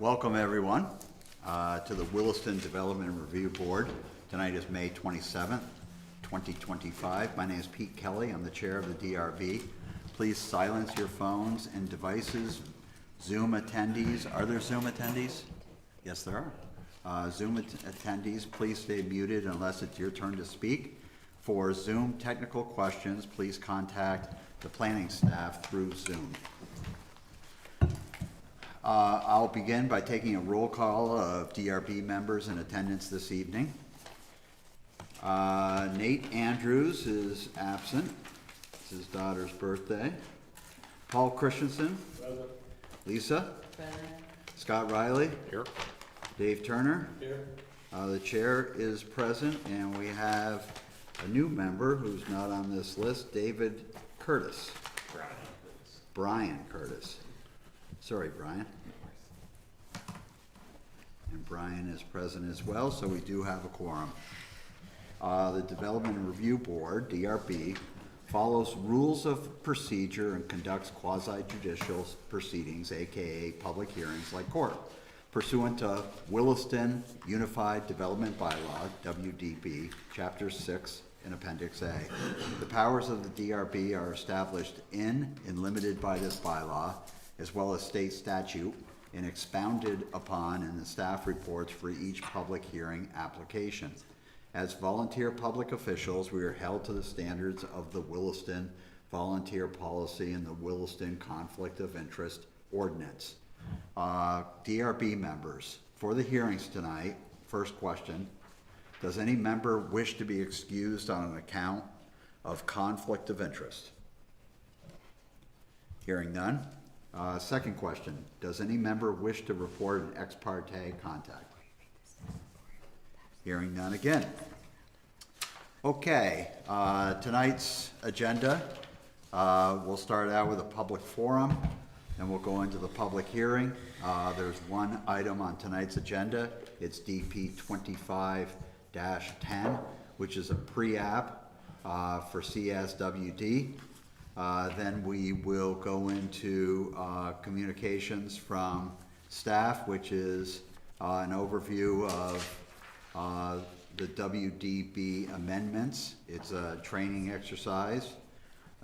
Welcome everyone to the Williston Development Review Board. Tonight is May 27th, 2025. My name is Pete Kelly. I'm the chair of the DRB. Please silence your phones and devices. Zoom attendees, are there Zoom attendees? Yes, there are. Zoom attendees, please stay muted unless it's your turn to speak. For Zoom technical questions, please contact the planning staff through Zoom. I'll begin by taking a roll call of DRB members in attendance this evening. Nate Andrews is absent. It's his daughter's birthday. Paul Christensen. Present. Lisa. Present. Scott Riley. Here. Dave Turner. Here. The chair is present, and we have a new member who's not on this list, David Curtis. Brian Curtis. Sorry, Brian. And Brian is present as well, so we do have a quorum. The Development Review Board, DRB, follows rules of procedure and conducts quasi-judicial proceedings, aka public hearings like court, pursuant to Williston Unified Development Bylaw, WDB, Chapter 6 in Appendix A. The powers of the DRB are established in and limited by this bylaw, as well as state statute, and expounded upon in the staff reports for each public hearing application. As volunteer public officials, we are held to the standards of the Williston Volunteer Policy and the Williston Conflict of Interest Ordinance. DRB members, for the hearings tonight, first question, does any member wish to be excused on an account of conflict of interest? Hearing none. Second question, does any member wish to report an ex parte contact? Hearing none again. Okay, tonight's agenda, we'll start out with a public forum, and we'll go into the public hearing. There's one item on tonight's agenda. It's DP 25-10, which is a pre-app for CSWD. Then we will go into communications from staff, which is an overview of the WDB amendments. It's a training exercise.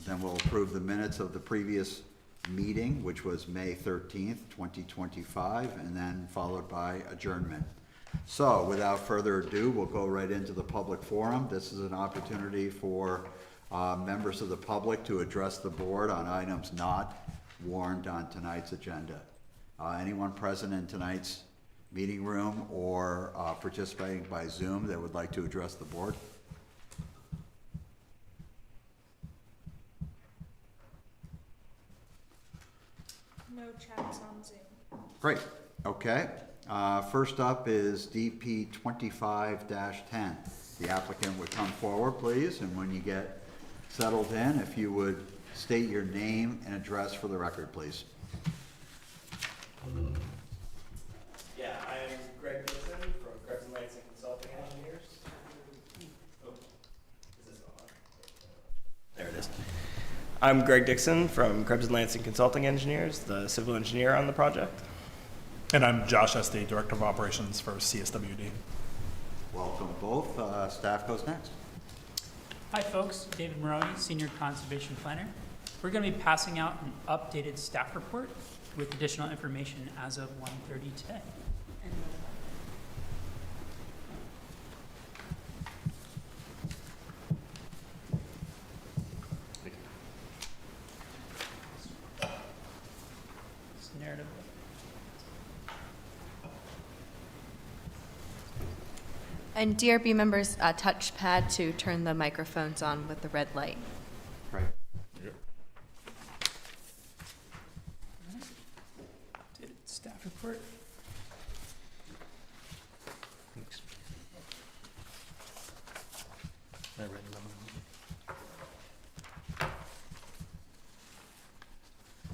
Then we'll approve the minutes of the previous meeting, which was May 13th, 2025, and then followed by adjournment. So without further ado, we'll go right into the public forum. This is an opportunity for members of the public to address the board on items not warned on tonight's agenda. Anyone present in tonight's meeting room or participating by Zoom that would like to address the board? No chats on Zoom. Great. Okay. First up is DP 25-10. The applicant would come forward, please, and when you get settled in, if you would state your name and address for the record, please. Yeah, I'm Greg Dixon from Krebs & Lansing Consulting Engineers. Oh, is this on? There it is. I'm Greg Dixon from Krebs & Lansing Consulting Engineers, the civil engineer on the project. And I'm Josh Esty, Director of Operations for CSWD. Welcome both. Staff goes next. Hi folks, David Maroney, Senior Conservation Planner. We're going to be passing out an updated staff report with additional information as of 1:30 today. It's narrative. And DRB members, touchpad to turn the microphones on with the red light. Right. Updated staff report. Thanks.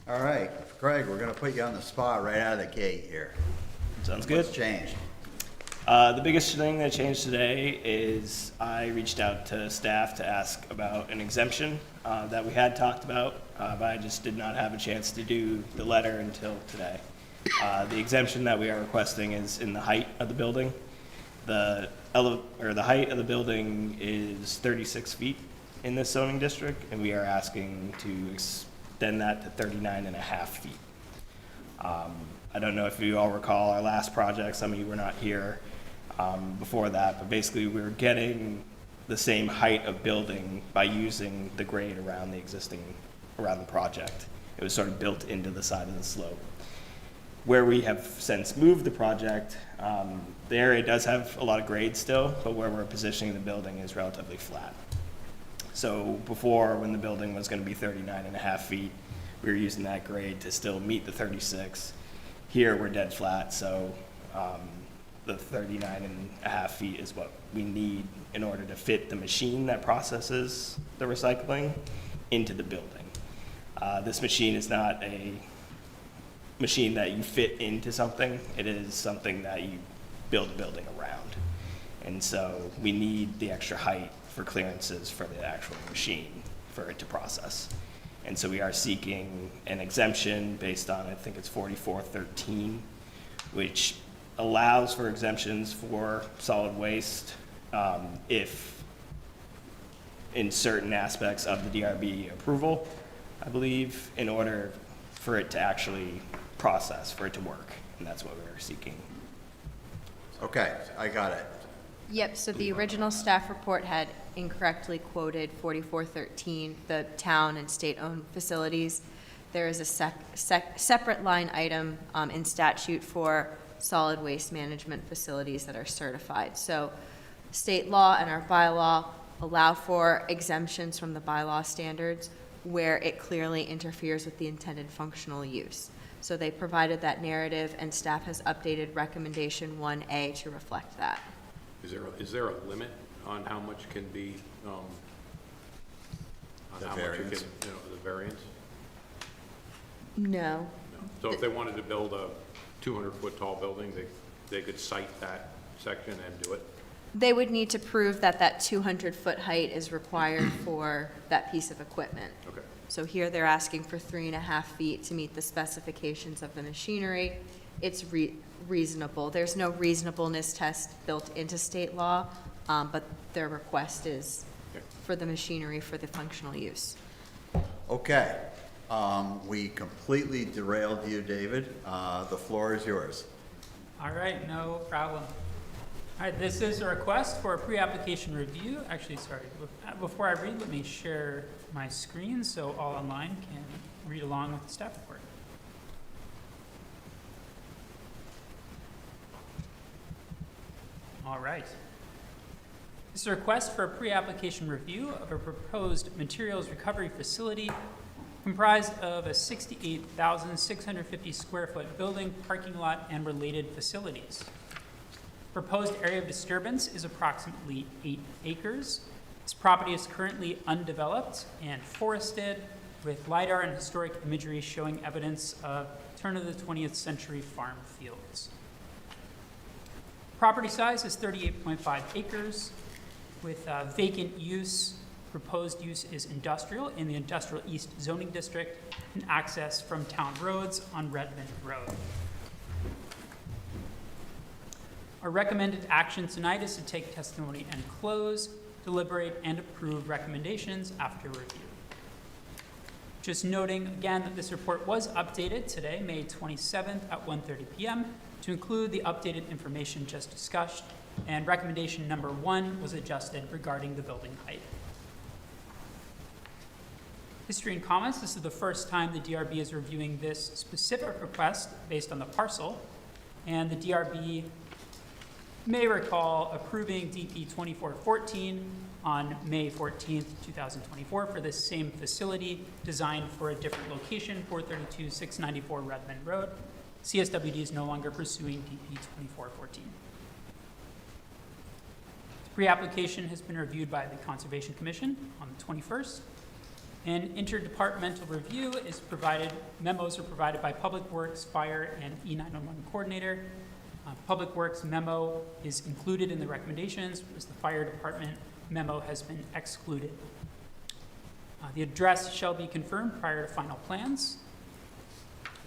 All right, Greg, we're going to put you on the spot right out of the gate here. Sounds good. What's changed? The biggest thing that changed today is I reached out to staff to ask about an exemption that we had talked about, but I just did not have a chance to do the letter until today. The exemption that we are requesting is in the height of the building. The height of the building is 36 feet in this zoning district, and we are asking to extend that to 39 and a half feet. I don't know if you all recall our last project, some of you were not here before that, but basically we were getting the same height of building by using the grade around the project. It was sort of built into the side of the slope. Where we have since moved the project, the area does have a lot of grade still, but where we're positioning the building is relatively flat. So before, when the building was going to be 39 and a half feet, we were using that grade to still meet the 36. Here, we're dead flat, so the 39 and a half feet is what we need in order to fit the machine that processes the recycling into the building. This machine is not a machine that you fit into something. It is something that you build a building around. And so we need the extra height for clearances for the actual machine for it to process. And so we are seeking an exemption based on, I think it's 4413, which allows for exemptions for solid waste if in certain aspects of the DRB approval, I believe, in order for it to actually process, for it to work. And that's what we're seeking. Okay, I got it. Yep, so the original staff report had incorrectly quoted 4413, the town and state-owned facilities. There is a separate line item in statute for solid waste management facilities that are certified. So state law and our bylaw allow for exemptions from the bylaw standards where it clearly interferes with the intended functional use. So they provided that narrative, and staff has updated recommendation 1A to reflect that. Is there a limit on how much can be, on The how much it variance? can, the variance? No. No. So if they wanted to build a 200-foot tall building, they could cite that section and do it? They would need to prove that that 200-foot height is required for that piece of equipment. Okay. So here they're asking for 3.5 feet to meet the specifications of the machinery. It's reasonable. There's no reasonableness test built into state law, but their request is for the machinery for the functional use. Okay, we completely derailed you, David. The floor is yours. All right, no problem. All right, this is a request for a pre-application review. Actually, sorry, before I read, let me share my screen so all online can read along with the staff report. All right. This is a request for a pre-application review of a proposed materials recovery facility comprised of a 68,650 square foot building, parking lot, and related facilities. Proposed area of disturbance is approximately 8 acres. This property is currently undeveloped and forested with LiDAR and historic imagery showing evidence of turn of the 20th century farm fields. Property size is 38.5 acres with vacant use. Proposed use is industrial in the Industrial East zoning district and access from town roads on Redmond Road. Our recommended action tonight is to take testimony and close, deliberate, and approve recommendations after review. Just noting again that this report was updated today, May 27th at 1:30 p.m. to include the updated information just discussed, and recommendation number 1 was adjusted regarding the building height. History and comments. This is the first time the DRB is reviewing this specific request based on the parcel, and the DRB may recall approving DP 2414 on May 14th, 2024 for this same facility designed for a different location, 432-694 Redmond Road. CSWD is no longer pursuing DP 2414. The pre-application has been reviewed by the Conservation Commission on the 21st. An interdepartmental review is provided, memos are provided by Public Works, Fire, and E911 Coordinator. Public Works memo is included in the recommendations, whereas the Fire Department memo has been excluded. The address shall be confirmed prior to final plans.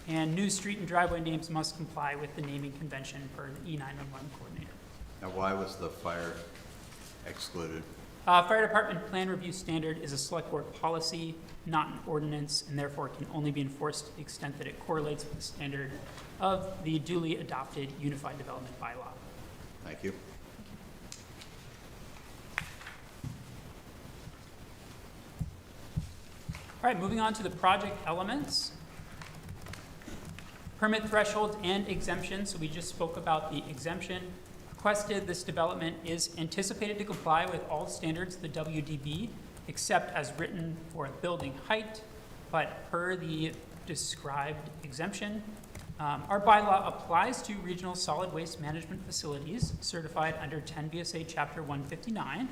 And new street and driveway names must comply with the naming convention per the E911 coordinator. Now, why was the fire excluded? Fire department plan review standard is a select board policy, not an ordinance, and therefore can only be enforced to the extent that it correlates with the standard of the duly adopted Unified Development Bylaw. Thank you. All right, moving on to the project elements. Permit thresholds and exemptions. So we just spoke about the exemption. Requested, this development is anticipated to comply with all standards of the WDB, except as written for building height, but per the described exemption. Our bylaw applies to regional solid waste management facilities certified under 10 VSA Chapter 159,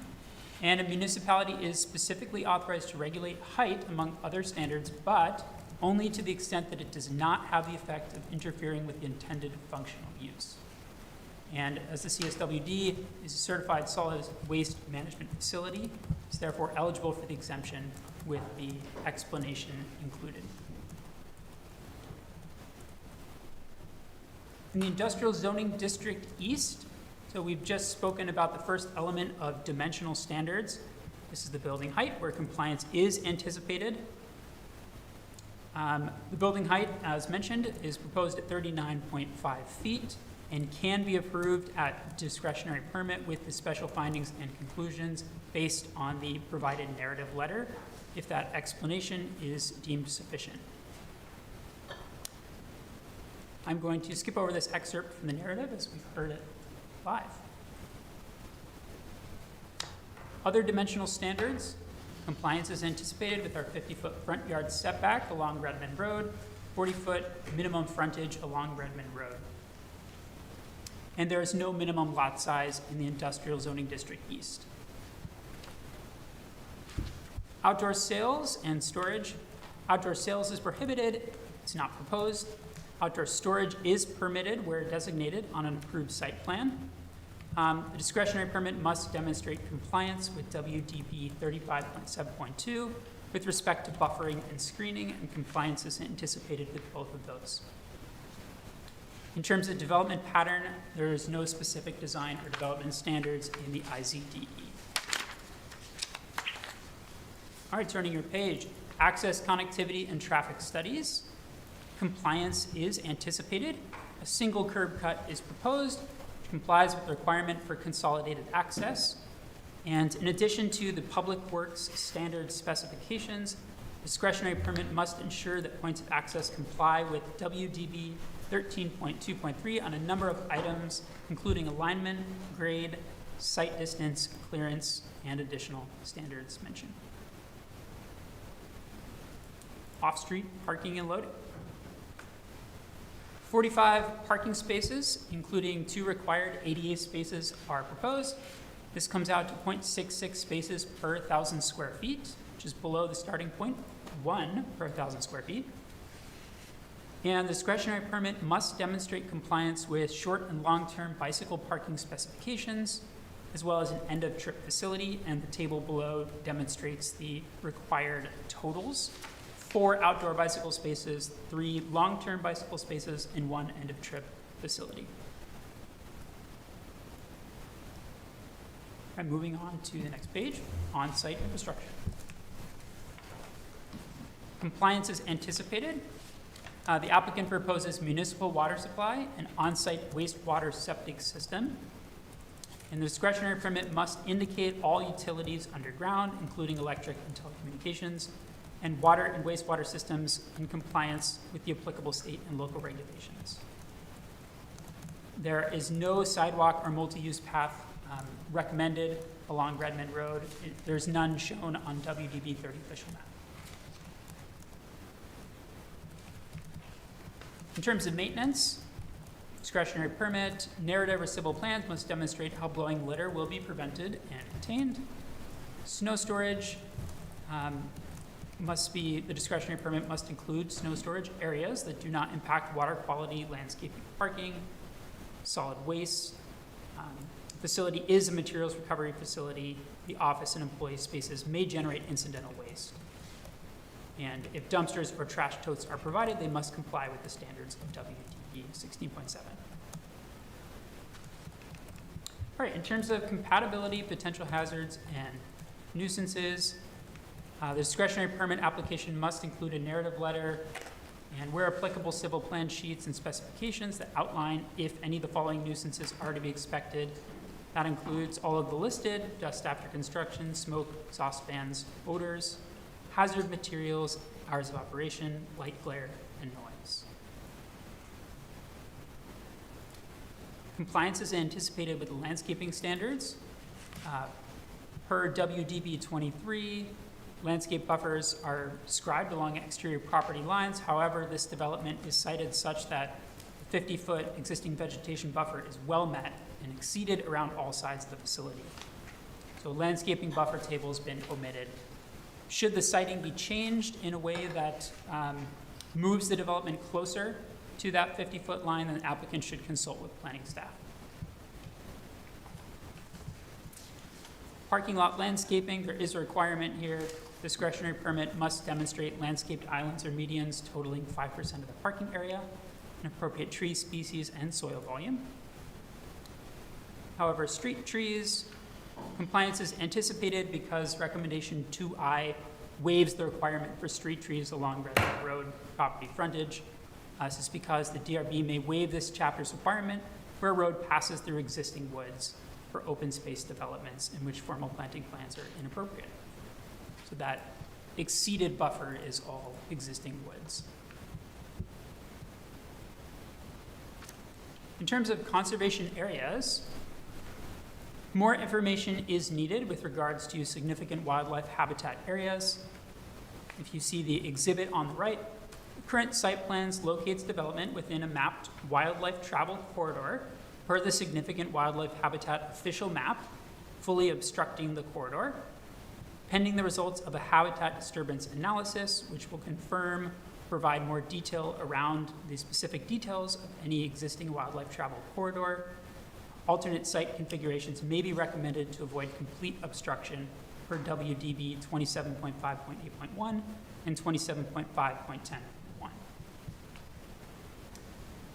and a municipality is specifically authorized to regulate height among other standards, but only to the extent that it does not have the effect of interfering with the intended functional use. And as the CSWD is a certified solid waste management facility, it's therefore eligible for the exemption with the explanation included. In the Industrial Zoning District East, so we've just spoken about the first element of dimensional standards. This is the building height where compliance is anticipated. The building height, as mentioned, is proposed at 39.5 feet and can be approved at discretionary permit with the special findings and conclusions based on the provided narrative letter, if that explanation is deemed sufficient. I'm going to skip over this excerpt from the narrative as we've heard it live. Other dimensional standards. Compliance is anticipated with our 50-foot front yard setback along Redmond Road, 40-foot minimum frontage along Redmond Road. And there is no minimum lot size in the Industrial Zoning District East. Outdoor sales and storage. Outdoor sales is prohibited. It's not proposed. Outdoor storage is permitted where designated on an approved site plan. The discretionary permit must demonstrate compliance with WDB 35.7.2 with respect to buffering and screening, and compliance is anticipated with both of those. In terms of development pattern, there is no specific design or development standards in the IZDE. All right, turning your page. Access, connectivity, and traffic studies. Compliance is anticipated. A single curb cut is proposed, which complies with the requirement for consolidated access. And in addition to the Public Works standard specifications, discretionary permit must ensure that points of access comply with WDB 13.2.3 on a number of items, including alignment, grade, site distance, clearance, and additional standards mentioned. Off-street parking and loading. 45 parking spaces, including 2 required ADA spaces, are proposed. This comes out to 0.66 spaces per 1,000 square feet, which is below the starting point, 1 per 1,000 square feet. And the discretionary permit must demonstrate compliance with short and long-term bicycle parking specifications, as well as an end-of-trip facility, and the table below demonstrates the required totals. 4 outdoor bicycle spaces, 3 long-term bicycle spaces, and 1 end-of-trip facility. All right, moving on to the next page, on-site infrastructure. Compliance is anticipated. The applicant proposes municipal water supply and on-site wastewater septic system. And the discretionary permit must indicate all utilities underground, including electric and telecommunications, and water and wastewater systems in compliance with the applicable state and local regulations. There is no sidewalk or multi-use path recommended along Redmond Road. There's none shown on WDB 30 official map. In terms of maintenance, discretionary permit, narrative or civil plans must demonstrate how blowing litter will be prevented and contained. Snow storage the discretionary permit must include snow storage areas that do not impact water quality, landscaping, parking, solid waste. Facility is a materials recovery facility. The office and employee spaces may generate incidental waste. And if dumpsters or trash totes are provided, they must comply with the standards of WDB 16.7. All right, in terms of compatibility, potential hazards, and nuisances, the discretionary permit application must include a narrative letter and, where applicable, civil plan sheets and specifications that outline if any of the following nuisances are to be expected. That includes all of the listed: dust after construction, smoke, exhaust fans, odors, hazard materials, hours of operation, light glare, and noise. Compliance is anticipated with the landscaping standards. Per WDB 23, landscape buffers are scribed along exterior property lines. However, this development is sited such that the 50-foot existing vegetation buffer is well met and exceeded around all sides of the facility. So landscaping buffer table has been omitted. Should the siting be changed in a way that moves the development closer to that 50-foot line, then the applicant should consult with planning staff. Parking lot landscaping, there is a requirement here. Discretionary permit must demonstrate landscaped islands or medians totaling 5% of the parking area, an appropriate tree species and soil volume. However, street trees, compliance is anticipated because recommendation 2I waives the requirement for street trees along resident road property frontage. This is because the DRB may waive this chapter's requirement where a road passes through existing woods for open space developments in which formal planting plans are inappropriate. So that exceeded buffer is all existing woods. In terms of conservation areas, more information is needed with regards to significant wildlife habitat areas. If you see the exhibit on the right, the current site plans locates development within a mapped wildlife travel corridor per the significant wildlife habitat official map, fully obstructing the corridor, pending the results of a habitat disturbance analysis, which will confirm, provide more detail around the specific details of any existing wildlife travel corridor. Alternate site configurations may be recommended to avoid complete obstruction per WDB 27.5.8.1 and 27.5.10.1.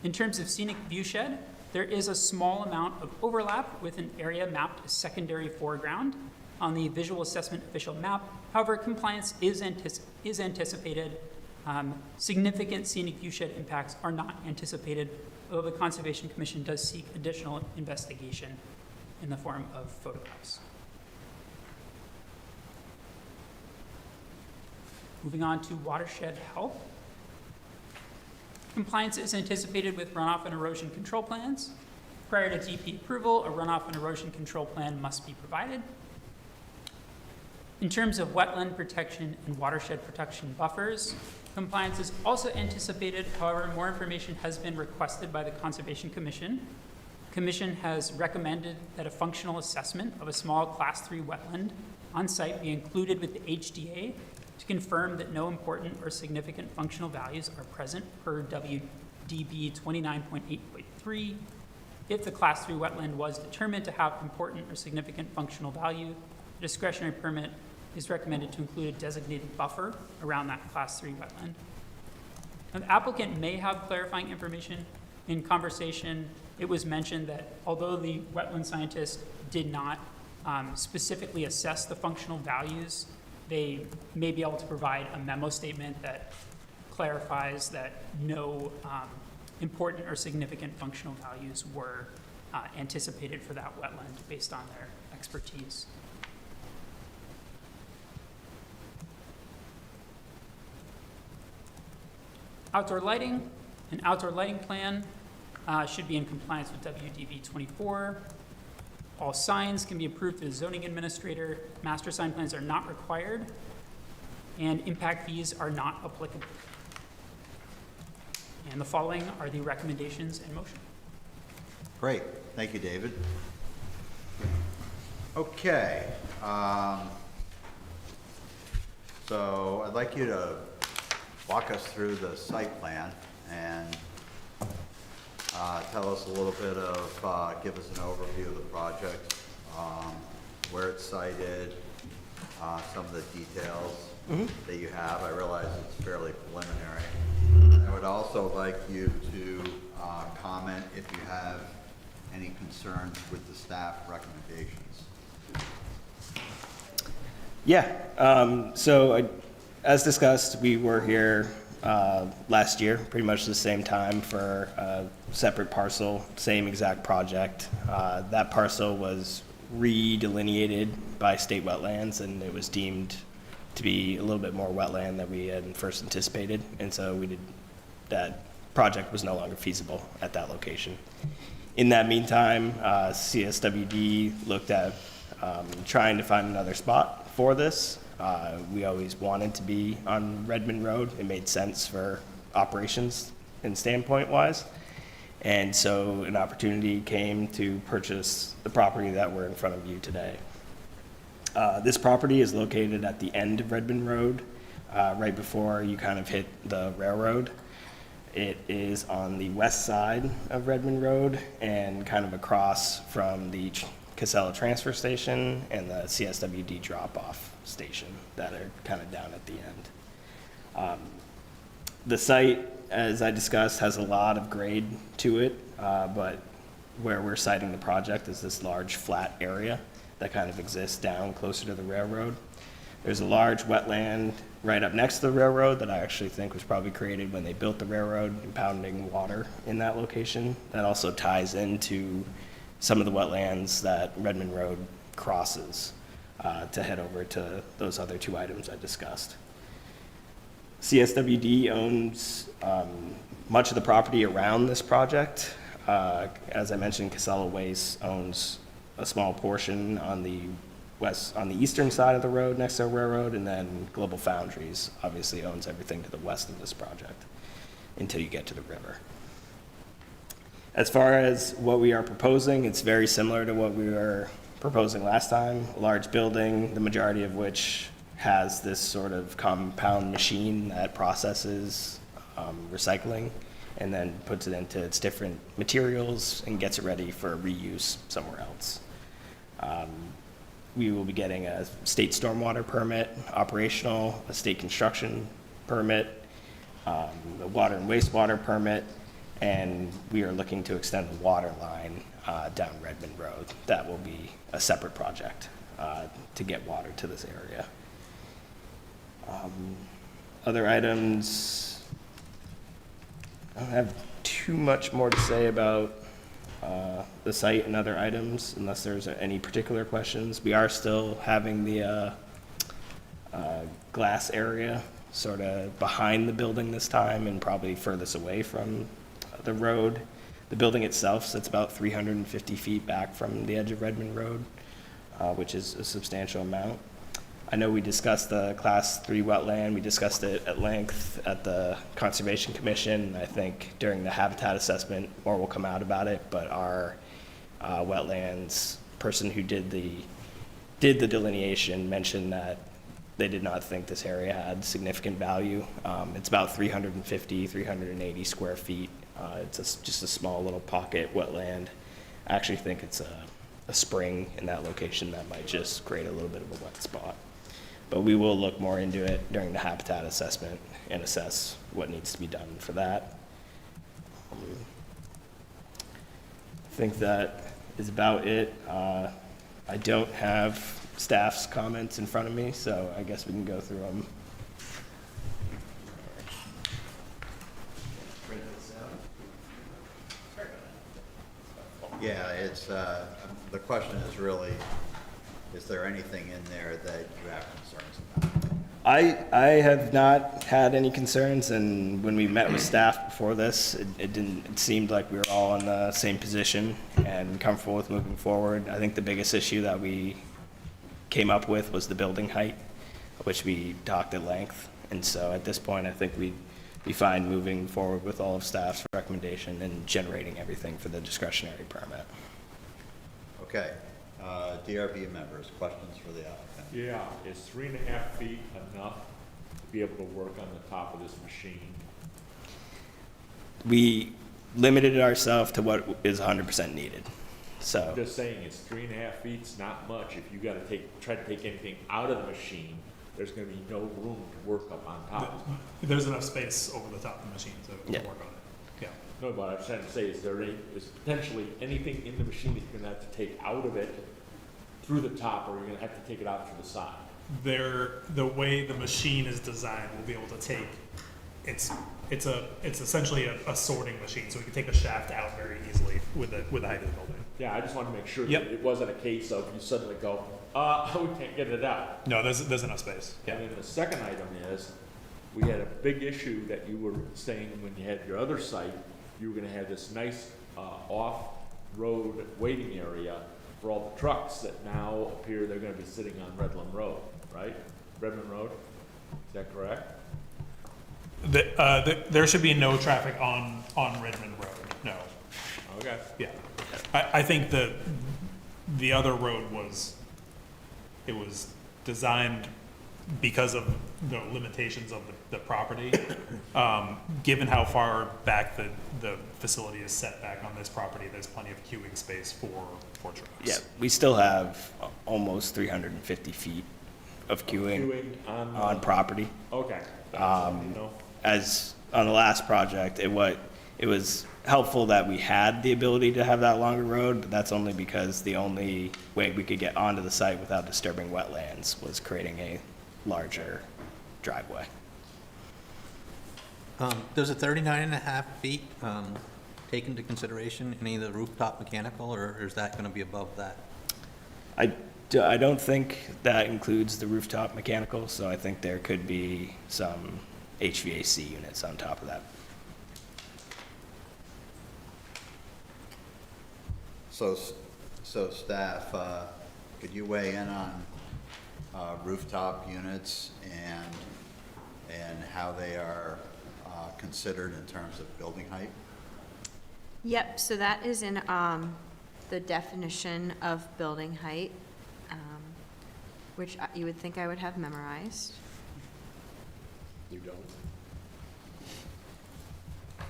In terms of scenic viewshed, there is a small amount of overlap with an area mapped as secondary foreground on the visual assessment official map. However, compliance is anticipated. Significant scenic viewshed impacts are not anticipated, although the Conservation Commission does seek additional investigation in the form of photographs. Moving on to watershed health. Compliance is anticipated with runoff and erosion control plans. Prior to DP approval, a runoff and erosion control plan must be provided. In terms of wetland protection and watershed protection buffers, compliance is also anticipated. However, more information has been requested by the Conservation Commission. Commission has recommended that a functional assessment of a small Class 3 wetland on site be included with the HDA to confirm that no important or significant functional values are present per WDB 29.8.3. If the Class 3 wetland was determined to have important or significant functional value, the discretionary permit is recommended to include a designated buffer around that Class 3 wetland. Now, the applicant may have clarifying information. In conversation, it was mentioned that although the wetland scientist did not specifically assess the functional values, they may be able to provide a memo statement that clarifies that no important or significant functional values were anticipated for that wetland based on their expertise. Outdoor lighting. An outdoor lighting plan should be in compliance with WDB 24. All signs can be approved through the zoning administrator. Master sign plans are not required, and impact fees are not applicable. And the following are the recommendations and motion. Great, thank you, David. Okay, so I'd like you to walk us through the site plan and tell us a little bit of, give us an overview of the project, where it's sited, some of the details, that you have. I realize it's fairly preliminary. I would also like you to comment if you have any concerns with the staff recommendations. Yeah, as discussed, we were here last year, pretty much the same time for a separate parcel, same exact project. That parcel was redelineated by state wetlands, and it was deemed to be a little bit more wetland than we had first anticipated, and so that project was no longer feasible at that location. In that meantime, CSWD looked at trying to find another spot for this. We always wanted to be on Redmond Road. It made sense for operations and standpoint-wise. And so an opportunity came to purchase the property that we're in front of you today. This property is located at the end of Redmond Road, right before you kind of hit the railroad. It is on the west side of Redmond Road and kind of across from the Casella transfer station and the CSWD drop-off station that are kind of down at the end. The site, as I discussed, has a lot of grade to it, but where we're siting the project is this large flat area that kind of exists down closer to the railroad. There's a large wetland right up next to the railroad that I actually think was probably created when they built the railroad, impounding water in that location. That also ties into some of the wetlands that Redmond Road crosses to head over to those other two items I discussed. CSWD owns much of the property around this project. As I mentioned, Casella Waste owns a small portion on the eastern side of the road next to the railroad, and then Global Foundries obviously owns everything to the west of this project until you get to the river. As far as what we are proposing, it's very similar to what we were proposing last time. A large building, the majority of which has this sort of compound machine that processes recycling and then puts it into its different materials and gets it ready for reuse somewhere else. We will be getting a state stormwater permit, operational, a state construction permit, a water and wastewater permit, and we are looking to extend the water line down Redmond Road. That will be a separate project to get water to this area. Other items, I don't have too much more to say about the site and other items, unless there's any particular questions. We are still having the glass area sort of behind the building this time and probably furthest away from the road. The building itself sits about 350 feet back from the edge of Redmond Road, which is a substantial amount. I know we discussed the Class 3 wetland. We discussed it at length at the Conservation Commission. I think during the habitat assessment, more will come out about it, but our wetlands person who did the delineation mentioned that they did not think this area had significant value. It's about 350, 380 square feet. It's just a small little pocket wetland. I actually think it's a spring in that location that might just create a little bit of a wet spot. But we will look more into it during the habitat assessment and assess what needs to be done for that. I think that is about it. I don't have staff's comments in front of me, so I guess we can go through them. Yeah, it's, the question is really, is there anything in there that you have concerns about? I have not had any concerns, and when we met with staff before this, it seemed like we were all in the same position and comfortable with moving forward. I think the biggest issue that we came up with was the building height, which we talked at length. And so at this point, I think we'd be fine moving forward with all of staff's recommendation and generating everything for the discretionary permit. Okay, DRB members, questions for the applicant? Yeah, is 3.5 feet enough to be able to work on the top of this machine? We limited ourselves to what is 100% needed. I'm So just saying, it's 3.5 feet's not much. If you gotta try to take anything out of the machine, there's gonna be no room to work up on top. There's enough space over the top of the machine to Yeah. work on it. Yeah. No, but I'm trying to say, is potentially anything in the machine that you're gonna have to take out of it through the top, or you're gonna have to take it out through the side? The way the machine is designed, we'll be able to take, it's essentially a sorting machine, so we can take the shaft out very easily with the height of the building. Yeah, I just wanted to make sure Yep. that it wasn't a case of you suddenly go, we can't get it out. No, there's enough space. Yeah. And then the second item is, we had a big issue that you were saying when you had your other site, you were gonna have this nice, off-road waiting area for all the trucks that now appear they're gonna be sitting on Redmond Road, right? Redmond Road, is that correct? There should be no traffic on Redmond Road, no. Okay. Yeah. I think the other road was designed because of the limitations of the property. Given how far back the facility is set back on this property, there's plenty of queuing space for trucks. Yeah, we still have almost 350 feet of queuing on property. Okay. You know, As on the last project, it was helpful that we had the ability to have that longer road, but that's only because the only way we could get onto the site without disturbing wetlands was creating a larger driveway. Does the 39.5 feet take into consideration any of the rooftop mechanical, or is that going to be above that? I don't think that includes the rooftop mechanical, so I think there could be some HVAC units on top of that. So staff, could you weigh in on rooftop units and how they are considered in terms of building height? Yep, so that is in the definition of building height, which you would think I would have memorized. You don't?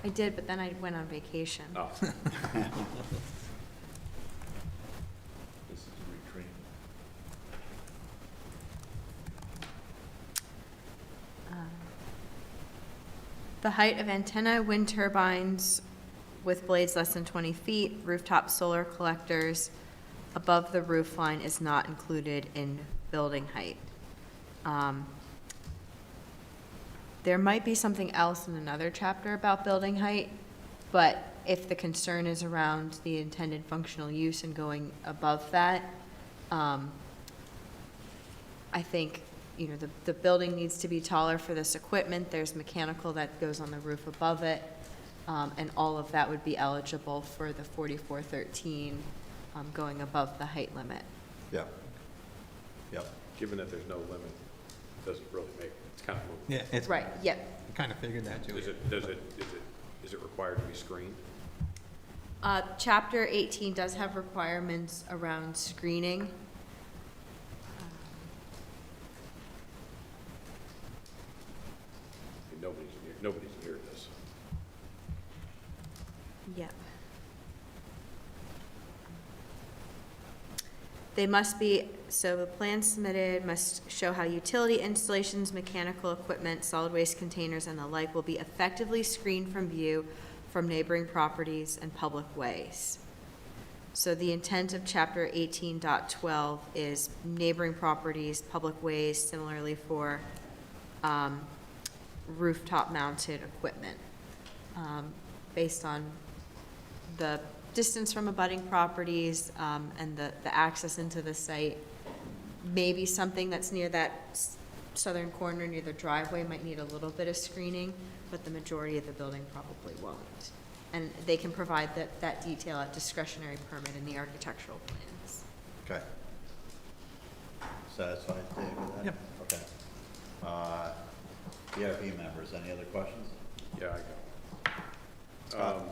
I did, but then I went on vacation. Oh. this is a retreat. The height of antenna, wind turbines with blades less than 20 feet, rooftop solar collectors above the roof line is not included in building height. There might be something else in another chapter about building height, but if the concern is around the intended functional use and going above that, I think, you know, the building needs to be taller for this equipment. There's mechanical that goes on the roof above it, and all of that would be eligible for the 4413, going above the height limit. Yep. Yep. Given that there's no limit, it doesn't really make, it's kind of moving. Yeah, it's. Right, yep. I kind of figured that too. Is it required to be screened? Chapter 18 does have requirements around screening. Nobody's near this. Yep. They must be, so the plan submitted must show how utility installations, mechanical equipment, solid waste containers, and the like will be effectively screened from view from neighboring properties and public ways. So the intent of chapter 18.12 is neighboring properties, public ways, similarly for rooftop mounted equipment, based on the distance from abutting properties, and the access into the site. Maybe something that's near that southern corner near the driveway might need a little bit of screening, but the majority of the building probably won't. And they can provide that detail at discretionary permit in the architectural plans. Okay. Satisfied, Dave, with that? Yep. Okay. DRB members, any other questions? Yeah, I go.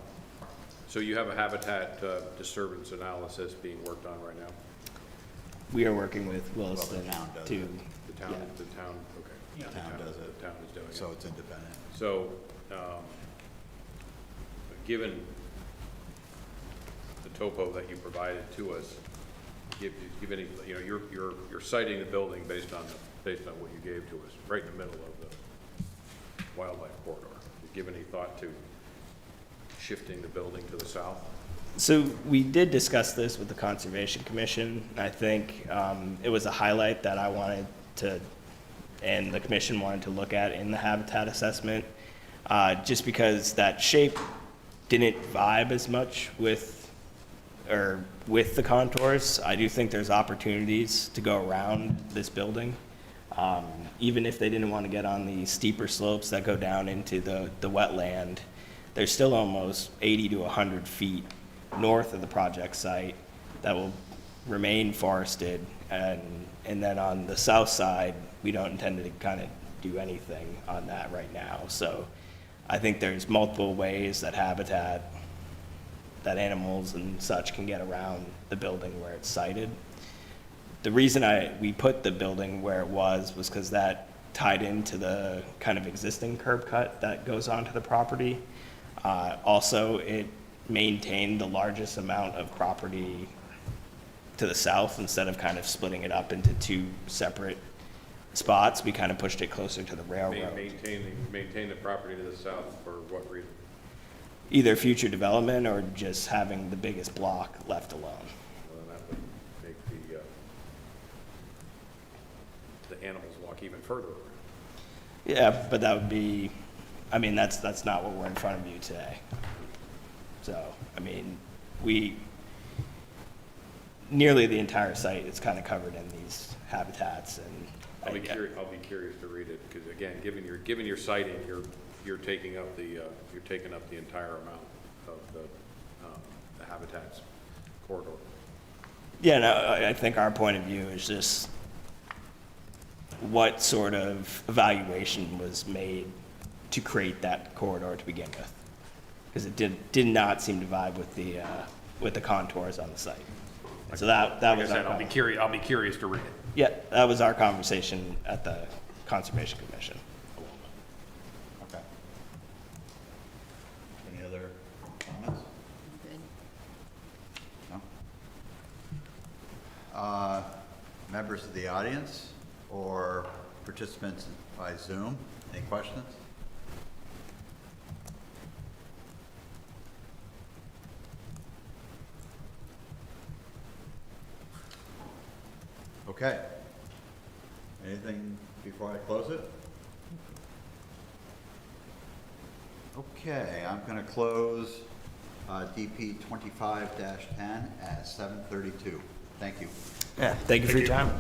So you have a habitat disturbance analysis being worked on right now? We are working with Williston town does to, it. The town, okay. The town does it. The town is doing it. So it's independent. So, given the topo that you provided to us, give any, you know, you're citing the building based on what you gave to us, right in the middle of the wildlife corridor. You give any thought to shifting the building to the south? So we did discuss this with the Conservation Commission. I think it was a highlight that I wanted to, and the commission wanted to look at in the habitat assessment, just because that shape didn't vibe as much with the contours. I do think there's opportunities to go around this building. Even if they didn't want to get on the steeper slopes that go down into the wetland, there's still almost 80 to 100 feet north of the project site that will remain forested, and then on the south side, we don't intend to kind of do anything on that right now. So I think there's multiple ways that habitat, that animals and such can get around the building where it's sited. The reason we put the building where it was because that tied into the kind of existing curb cut that goes onto the property. Also, it maintained the largest amount of property to the south. Instead of kind of splitting it up into two separate spots, we kind of pushed it closer to the railroad. Maintain the property to the south for what reason? Either future development or just having the biggest block left alone. Well, that would make the animals walk even further. Yeah, but that would be, I mean, that's not what we're in front of you today. So, I mean, nearly the entire site is kind of covered in these habitats, and I'll be curious to read it, because again, given your citing, you're taking up the entire amount of the habitats corridor. yeah, no, I think our point of view is just what sort of evaluation was made to create that corridor to begin with, because it did not seem to vibe with the contours on the site. So that Like was I said, our I'll be curious to read it. Yeah, that was our conversation at the Conservation Commission. Okay. Any other comments? No? Members of the audience or participants by Zoom, any questions? Okay. Anything before I close it? Okay, I'm gonna close DP 25-10 at 7:32. Thank you. Yeah, thank you for your time.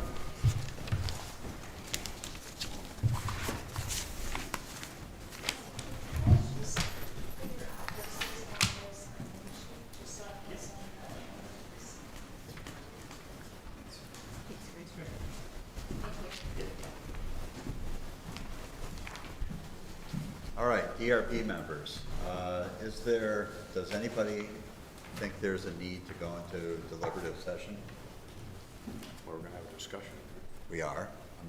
All right, DRB members, does anybody think there's a need to go into deliberative session? We're gonna have a discussion. We are. I'm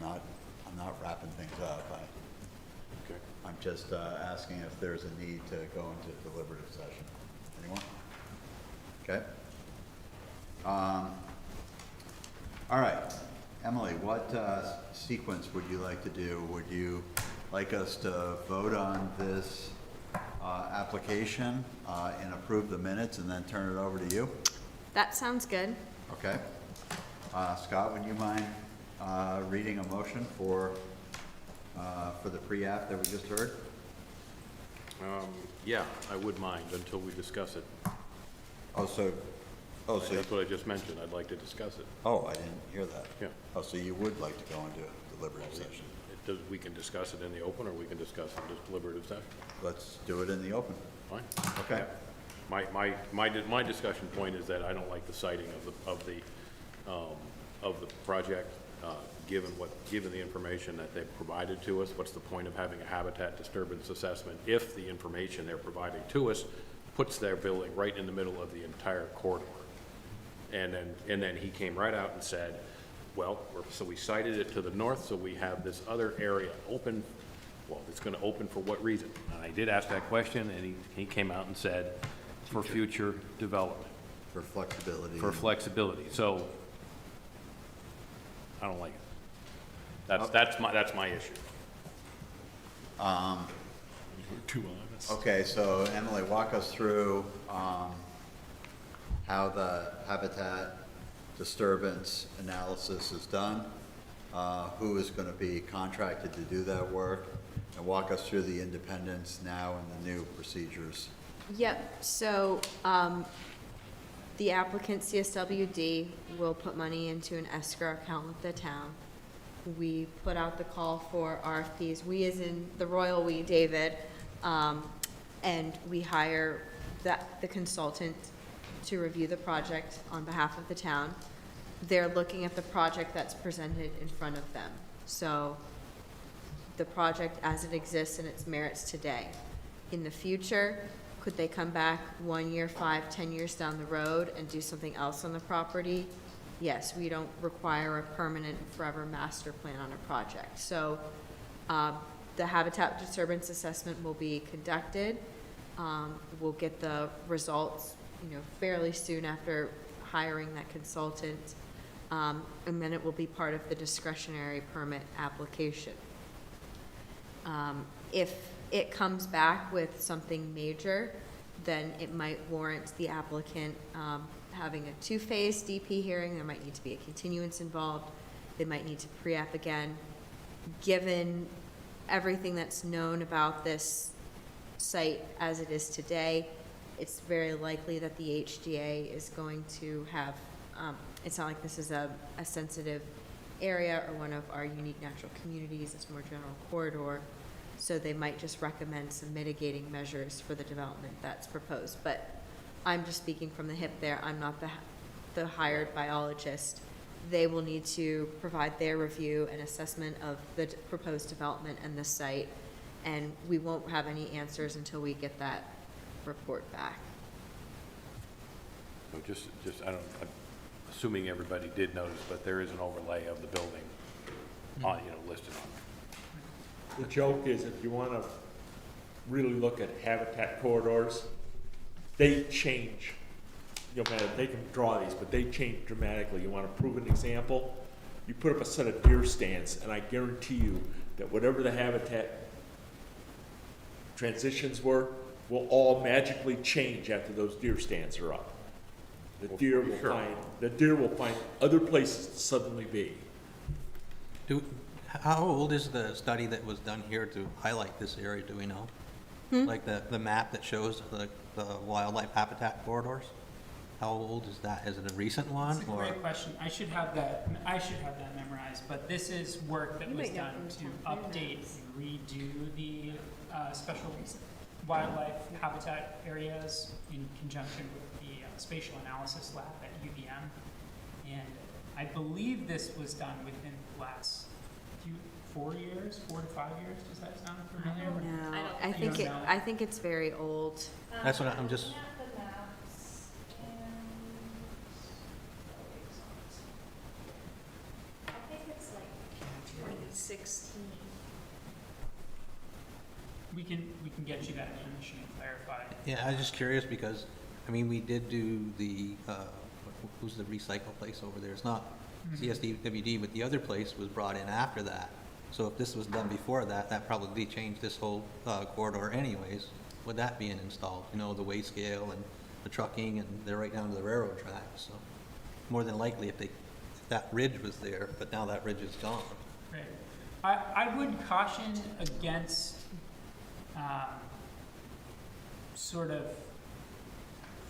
not wrapping things up. Okay. I'm just asking if there's a need to go into deliberative session. Anyone? Okay. All right. Emily, what sequence would you like to do? Would you like us to vote on this application and approve the minutes and then turn it over to you? That sounds good. Okay. Scott, would you mind reading a motion for the pre-app that we just heard? Yeah, I would mind until we discuss it. So That's what I just mentioned. I'd like to discuss it. Oh, I didn't hear that. Yeah. Oh, so you would like to go into deliberative session? We can discuss it in the open, or we can discuss it in just deliberative session. Let's do it in the open. Fine. Okay. My discussion point is that I don't like the citing of the project, given the information that they've provided to us. What's the point of having a habitat disturbance assessment if the information they're providing to us puts their building right in the middle of the entire corridor? And then he came right out and said, well, so we cited it to the north, so we have this other area open. Well, it's gonna open for what reason? And I did ask that question, and he came out and said, for future development. For flexibility. For flexibility. So I don't like it. That's my issue. We're too honest. Okay, so Emily, walk us through how the habitat disturbance analysis is done, who is going to be contracted to do that work, and walk us through the independence now and the new procedures. Yep, so, the applicant, CSWD, will put money into an escrow account with the town. We put out the call for RFPs, we as in the royal we, David, and we hire the consultant to review the project on behalf of the town. They're looking at the project that's presented in front of them. So, the project as it exists and its merits today. In the future, could they come back 1 year, 5, 10 years down the road and do something else on the property? Yes, we don't require a permanent forever master plan on a project. So the habitat disturbance assessment will be conducted. We'll get the results, fairly soon after hiring that consultant. And then it will be part of the discretionary permit application. If it comes back with something major, then it might warrant the applicant having a two-phase DP hearing. There might need to be a continuance involved. They might need to pre-app again. Given everything that's known about this site as it is today, it's very likely that the HDA is going to have, it's not like this is a sensitive area or one of our unique natural communities, it's more general corridor. So they might just recommend some mitigating measures for the development that's proposed. But I'm just speaking from the hip there. I'm not the hired biologist. They will need to provide their review and assessment of the proposed development and the site. And we won't have any answers until we get that report back. So I'm assuming everybody did notice, but there is an overlay of the building on, listed on it. The joke is, if you want to really look at habitat corridors, they change. They can draw these, but they change dramatically. You want to prove an example? You put up a set of deer stands, and I guarantee you that whatever the habitat transitions were, will all magically change after those deer stands are up. The deer will find other places to suddenly be. How old is the study that was done here to highlight this area, do we know? Like the map that shows the wildlife habitat corridors? How old is that? Is it a recent one? That's a great question. I should have that memorized, but this is work that was done to update and redo the special wildlife habitat areas in conjunction with the spatial analysis lab at UVM. And I believe this was done within the last 4 years, 4 to 5 years. Does that sound familiar? No, don't I think it's very old. That's what I'm just. Looking at the maps, and I think it's like 2016. We can get you that information and clarify. Yeah, I was just curious because, we did do the, who's the recycle place over there? It's not CSWD, but the other place was brought in after that. So if this was done before that, that probably changed this whole corridor anyways. With that being installed, the weigh scale and the trucking, and they're right down to the railroad tracks. So more than likely, if that ridge was there, but now that ridge is gone. Right. I would caution against sort of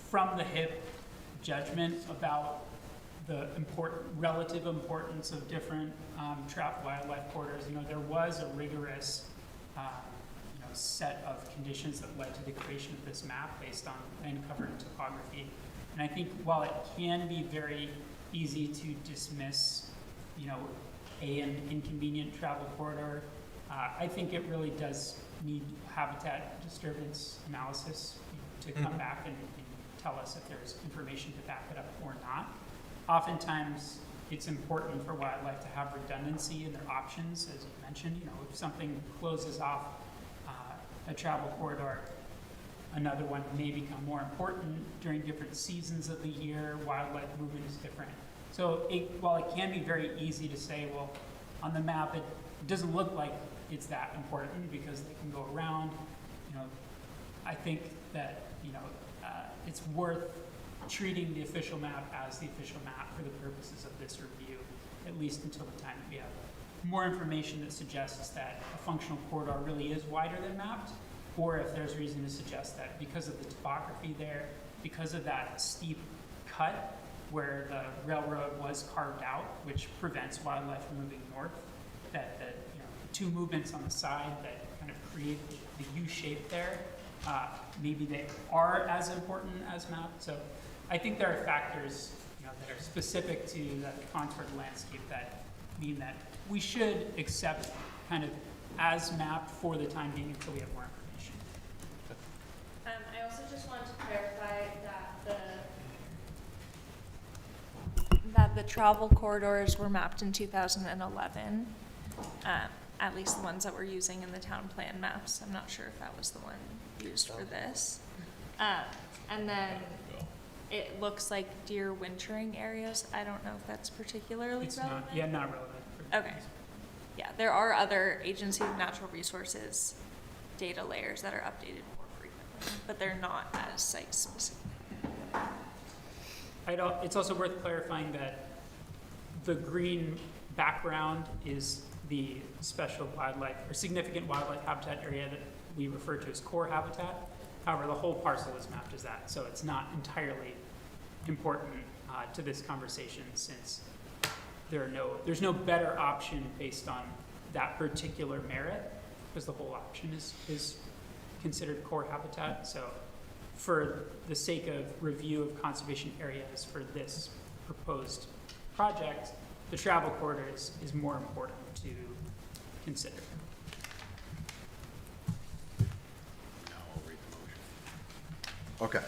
from the hip judgment about the relative importance of different trapped wildlife corridors. There was a rigorous set of conditions that led to the creation of this map based on land cover and topography. And I think while it can be very easy to dismiss, an inconvenient travel corridor, I think it really does need habitat disturbance analysis to come back and tell us if there's information to back it up or not. Oftentimes, it's important for wildlife to have redundancy in their options, as you mentioned. If something closes off a travel corridor, another one may become more important during different seasons of the year. Wildlife movement is different. So while it can be very easy to say, well, on the map, it doesn't look like it's that important because they can go around, I think that, it's worth treating the official map as the official map for the purposes of this review, at least until the time that we have more information that suggests that a functional corridor really is wider than mapped, or if there's reason to suggest that because of the topography there, because of that steep cut where the railroad was carved out, which prevents wildlife from moving north, that two movements on the side that kind of create the U shape there, maybe they are as important as mapped. So I think there are factors that are specific to the contoured landscape that mean that we should accept kind of as mapped for the time being until we have more information. I also just wanted to clarify that the travel corridors were mapped in 2011, at least the ones that we're using in the town plan maps. I'm not sure if that was the one used for this. And then it looks like deer wintering areas. I don't know if that's particularly It's relevant. not, yeah, not relevant. Okay. Yeah, there are other Agency of Natural Resources data layers that are updated more frequently, but they're not as site specific. It's also worth clarifying that the green background is the special wildlife or significant wildlife habitat area that we refer to as core habitat. However, the whole parcel is mapped as that, so it's not entirely important to this conversation since there's no better option based on that particular merit, because the whole option is considered core habitat. So for the sake of review of conservation areas for this proposed project, the travel corridor is more important to consider. Now I'll read the motion. Okay.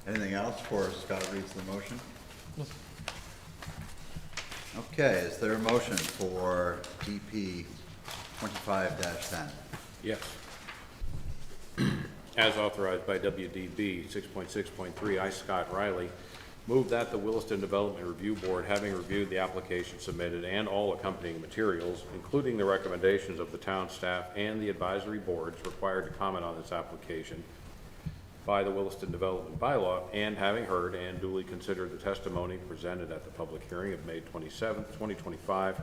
Anything else before Scott reads the motion? Okay, is there a motion for DP 25-10? Yes. As authorized by WDB 6.6.3, I, Scott Riley, move that the Williston Development Review Board, having reviewed the application submitted and all accompanying materials, including the recommendations of the town staff and the advisory boards required to comment on this application by the Williston Development Bylaw, and having heard and duly considered the testimony presented at the public hearing of May 27th, 2025,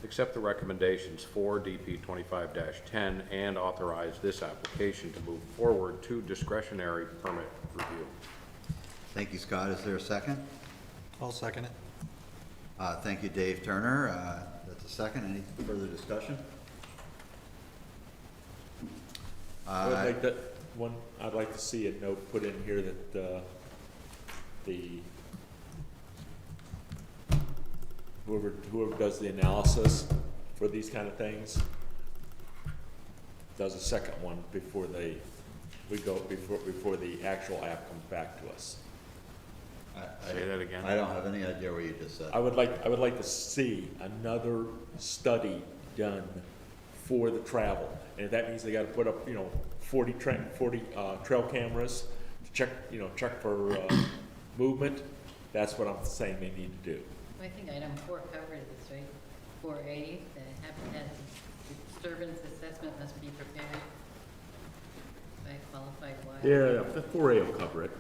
accept the recommendations for DP 25-10 and authorize this application to move forward to discretionary permit review. Thank you, Scott. Is there a second? I'll second it. Thank you, Dave Turner. That's a second. Any further discussion? I'd like to see a note put in here that, whoever does the analysis for these kind of things does a second one before before the actual app comes back to us. Say that again. I don't have any idea what you just said. I would like to see another study done for the travel. And if that means they gotta put up, 40 trail cameras to check for, movement, that's what I'm saying they need to do. I think item 4 covered this, right? 4A, the habitat disturbance assessment must be prepared by a qualified wildlife. Yeah, the 4A will cover it.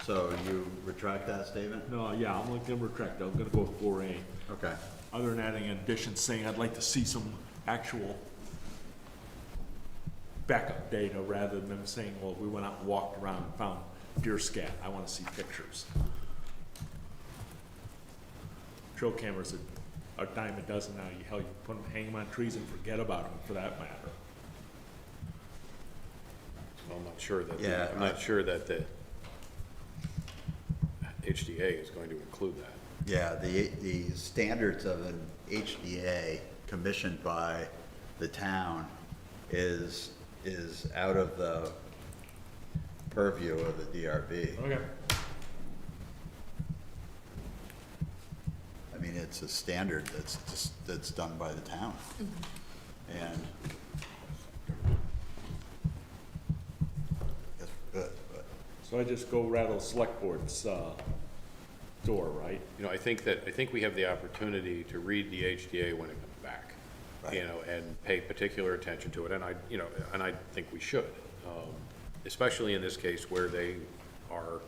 So you retract that statement? No, yeah, I'm gonna retract that. I'm gonna go with 4A. Okay. Other than adding an addition saying I'd like to see some actual backup data rather than them saying, well, we went out and walked around and found deer scat. I want to see pictures. Trail cameras are a dime a dozen now. You put them, hang them on trees and forget about them for that matter. I'm not sure that, Yeah, I'm not sure that the HDA is going to include that. Yeah, the standards of an HDA commissioned by the town is out of the purview of the DRB. Okay. I mean, it's a standard that's done by the town. And that's good, but So I just go rattle select board's, door, right? You know, I think we have the opportunity to read the HDA when it comes back, you know, and pay particular attention to it, and I think we should, especially in this case where they are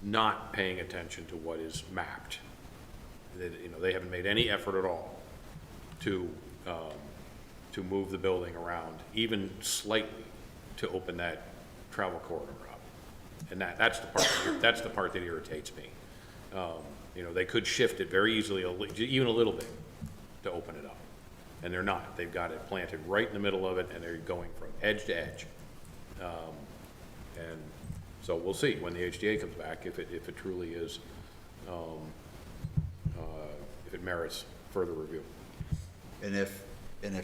not paying attention to what is mapped. They haven't made any effort at all to move the building around, even slightly, to open that travel corridor up. And that's the part that irritates me. They could shift it very easily, even a little bit, to open it up. And they're not. They've got it planted right in the middle of it, and they're going from edge to edge. And so we'll see when the HDA comes back, if it truly is, if it merits further review. And if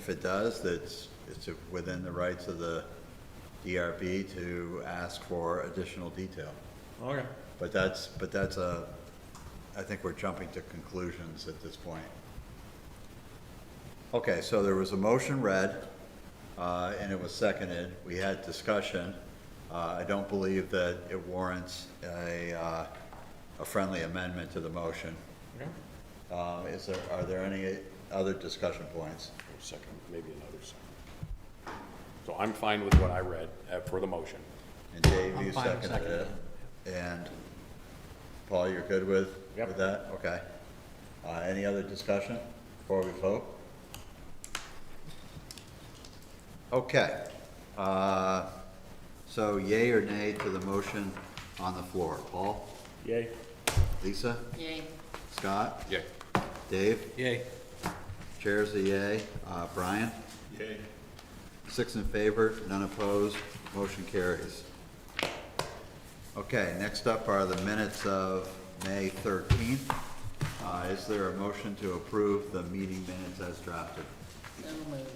it does, it's within the rights of the DRB to ask for additional detail. Okay. But I think we're jumping to conclusions at this point. Okay, so there was a motion read, and it was seconded. We had discussion. I don't believe that it warrants a friendly amendment to the motion. Okay. Are there any other discussion points? Second, maybe another second. So I'm fine with what I read for the motion. And Dave, I'm you fine with seconded it. seconding And Paul, you're good with Yep. that? Okay. Any other discussion before we vote? Okay. So yay or nay to the motion on the floor? Paul? Yay. Lisa? Yay. Scott? Yay. Dave? Yay. Chair's a yay. Brian? Yay. 6 in favor, none opposed, motion carries. Okay, next up are the minutes of May 13th. Is there a motion to approve the meeting minutes as drafted? So moved.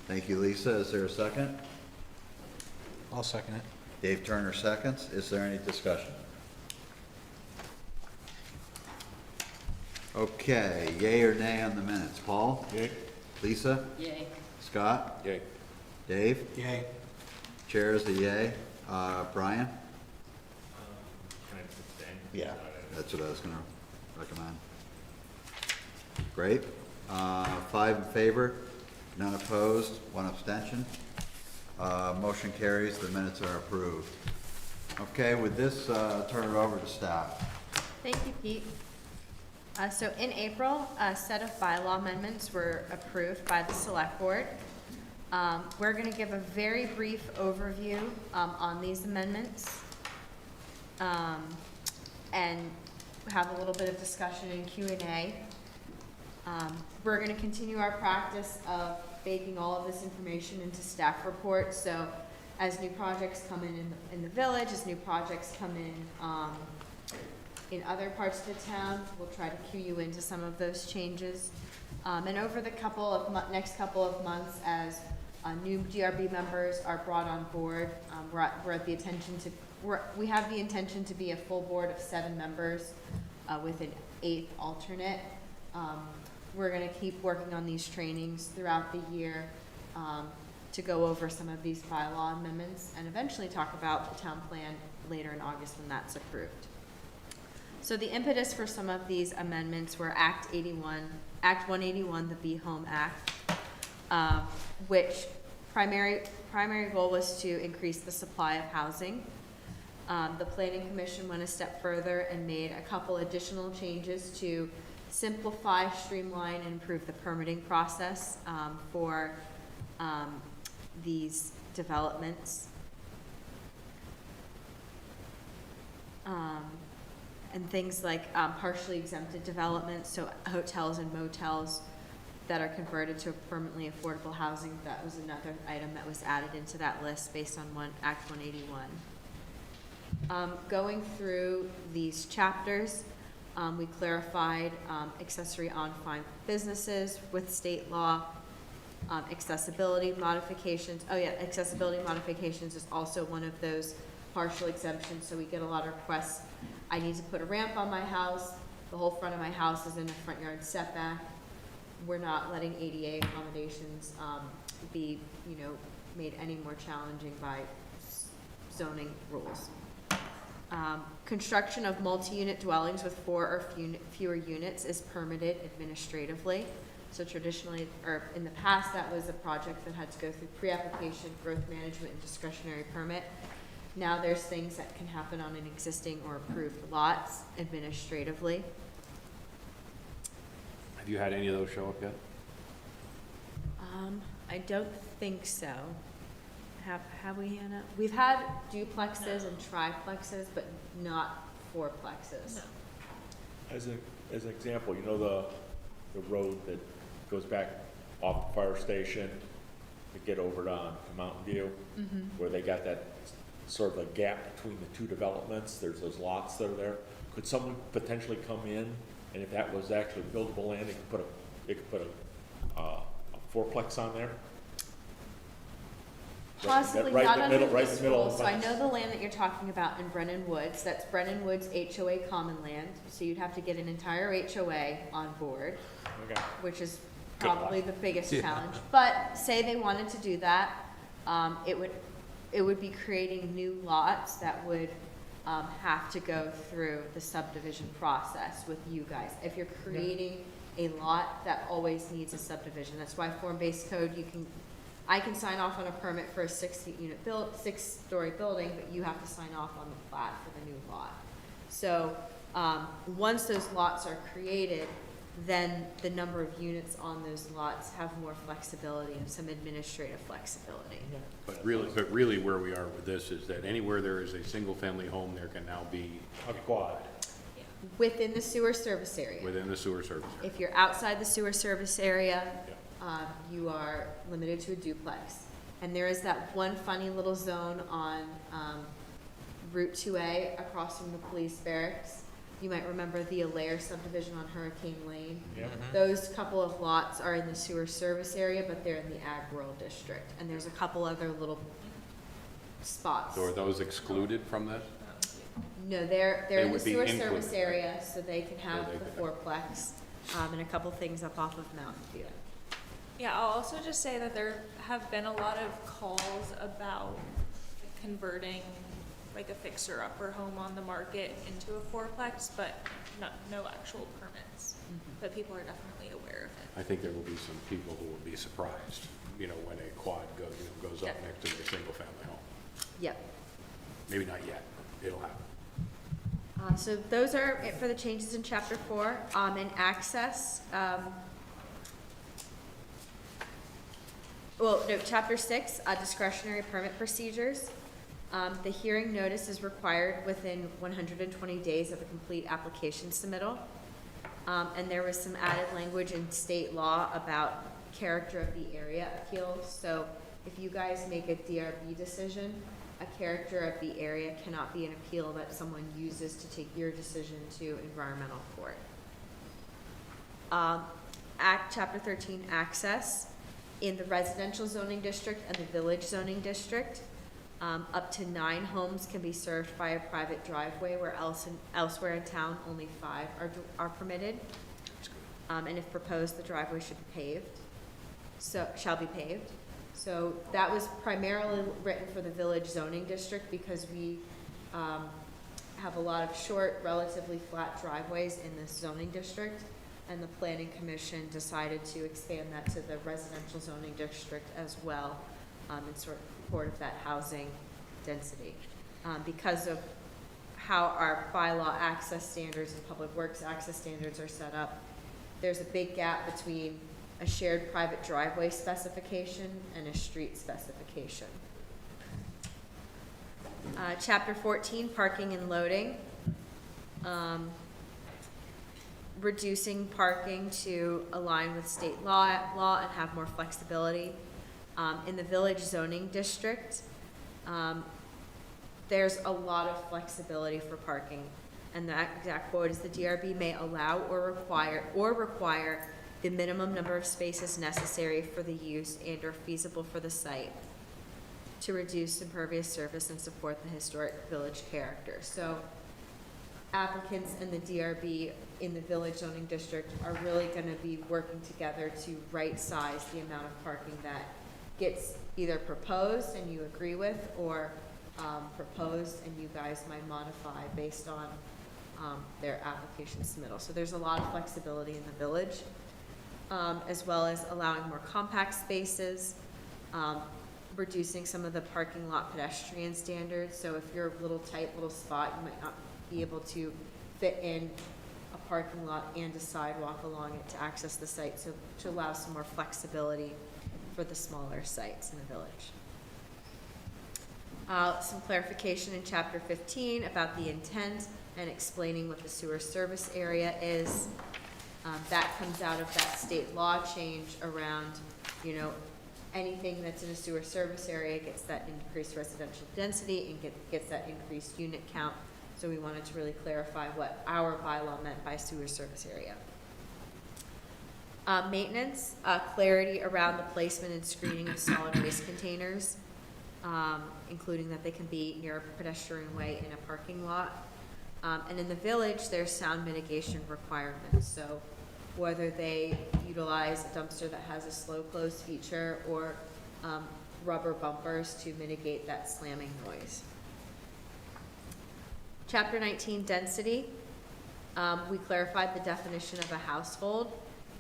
Thank you, Lisa. Is there a second? I'll second it. Dave Turner seconds. Is there any discussion? Okay, yay or nay on the minutes? Paul? Yay. Lisa? Yay. Scott? Yay. Dave? Yay. Chair is a yay. Brian? Can I abstain? Yeah, that's what I was gonna recommend. Great. 5 in favor, none opposed, 1 abstention. Motion carries, the minutes are approved. Okay, with this, turn it over to staff. Thank you, Pete. So in April, a set of bylaw amendments were approved by the select board. We're gonna give a very brief overview, on these amendments. And have a little bit of discussion in Q&A. We're gonna continue our practice of baking all of this information into staff reports, so as new projects come in the village, as new projects come in other parts of the town, we'll try to cue you into some of those changes. And over the next couple of months, as new DRB members are brought on board, we have the intention to be a full board of 7 members with an 8th alternate. We're gonna keep working on these trainings throughout the year to go over some of these bylaw amendments and eventually talk about the town plan later in August when that's approved. So the impetus for some of these amendments were Act 181, the Be Home Act, which primary goal was to increase the supply of housing. The Planning Commission went a step further and made a couple additional changes to simplify, streamline, and improve the permitting process for these developments. And things like partially exempted developments, so hotels and motels that are converted to permanently affordable housing. That was another item that was added into that list based on Act 181. Going through these chapters, we clarified accessory on-farm businesses with state law, accessibility modifications. Oh yeah, accessibility modifications is also one of those partial exemptions, so we get a lot of requests. I need to put a ramp on my house, the whole front of my house is in a front yard setback. We're not letting ADA accommodations be, made any more challenging by zoning rules. Construction of multi-unit dwellings with 4 or fewer units is permitted administratively. So traditionally, or in the past, that was a project that had to go through pre-application, growth management, and discretionary permit. Now there's things that can happen on an existing or approved lots administratively. Have you had any of those show up yet? I don't think so. Have we, Hannah? We've had duplexes and triplexes, but not fourplexes. No. As an example, you know the road that goes back off the fire station to get over to Mountain View? Where they got that sort of a gap between the two developments, there's those lots that are there. Could someone potentially come in, and if that was actually buildable land, they could put a fourplex on there? Possibly Right in not the under middle- right in this the middle rule. of So I the- know the land that you're talking about in Brennan Woods, that's Brennan Woods HOA common land. So you'd have to get an entire HOA on board, Okay. which is Good luck. probably the biggest challenge. But say they wanted to do that, it would be creating new lots that would have to go through the subdivision process with you guys. If you're creating a lot, that always needs a subdivision. That's why form-based code, I can sign off on a permit for a 6-story building, but you have to sign off on the plat for the new lot. So, once those lots are created, then the number of units on those lots have more flexibility and some administrative flexibility. But really where we are with this is that anywhere there is a single-family home, there can now be A quad. Within the sewer service area. within the sewer service area. If you're outside the sewer service area, you are limited to a duplex. And there is that one funny little zone on Route 2A across from the police barracks. You might remember the Alair subdivision on Hurricane Lane. Yep. Those couple of lots are in the sewer service area, but they're in the ag rural district. And there's a couple other little spots. So are those excluded from this? No, they're They in the would be sewer included, service right? area, so they can have they the could- fourplex, and a couple things up off of Mountain View. Yeah, I'll also just say that there have been a lot of calls about converting like a fixer-upper home on the market into a fourplex, but no actual permits. But people are definitely aware of it. I think there will be some people who will be surprised, when a quad goes up Yeah. next to their single-family home. Yep. Maybe not yet, it'll happen. So those are it for the changes in chapter 4. In access, chapter 6, discretionary permit procedures. The hearing notice is required within 120 days of a complete application submittal. And there was some added language in state law about character of the area appeals. So if you guys make a DRB decision, a character of the area cannot be an appeal that someone uses to take your decision to environmental court. Chapter 13, access. In the residential zoning district and the village zoning district, up to 9 homes can be served by a private driveway, where elsewhere in town, only 5 are permitted. And if proposed, the driveway should be paved, shall be paved. So that was primarily written for the village zoning district because we have a lot of short, relatively flat driveways in this zoning district. And the planning commission decided to expand that to the residential zoning district as well, in support of that housing density. Because of how our bylaw access standards and public works access standards are set up, there's a big gap between a shared private driveway specification and a street specification. Chapter 14, parking and loading. Reducing parking to align with state law and have more flexibility. In the village zoning district, there's a lot of flexibility for parking. And the exact quote is the DRB may allow or require the minimum number of spaces necessary for the use and or feasible for the site to reduce impervious surface and support the historic village character. So applicants and the DRB in the village zoning district are really gonna be working together to right-size the amount of parking that gets either proposed and you agree with, or proposed, and you guys might modify based on their application submittal. So there's a lot of flexibility in the village, as well as allowing more compact spaces, reducing some of the parking lot pedestrian standards. So if you're a little tight little spot, you might not be able to fit in a parking lot and a sidewalk along it to access the site, so to allow some more flexibility for the smaller sites in the village. Some clarification in chapter 15 about the intent and explaining what the sewer service area is. That comes out of that state law change around, you know, anything that's in a sewer service area gets that increased residential density and gets that increased unit count. So we wanted to really clarify what our bylaw meant by sewer service area. Maintenance, clarity around the placement and screening of solid waste containers, including that they can be near a pedestrian way in a parking lot. And in the village, there's sound mitigation requirements. So whether they utilize a dumpster that has a slow close feature or rubber bumpers to mitigate that slamming noise. Chapter 19, density. We clarified the definition of a household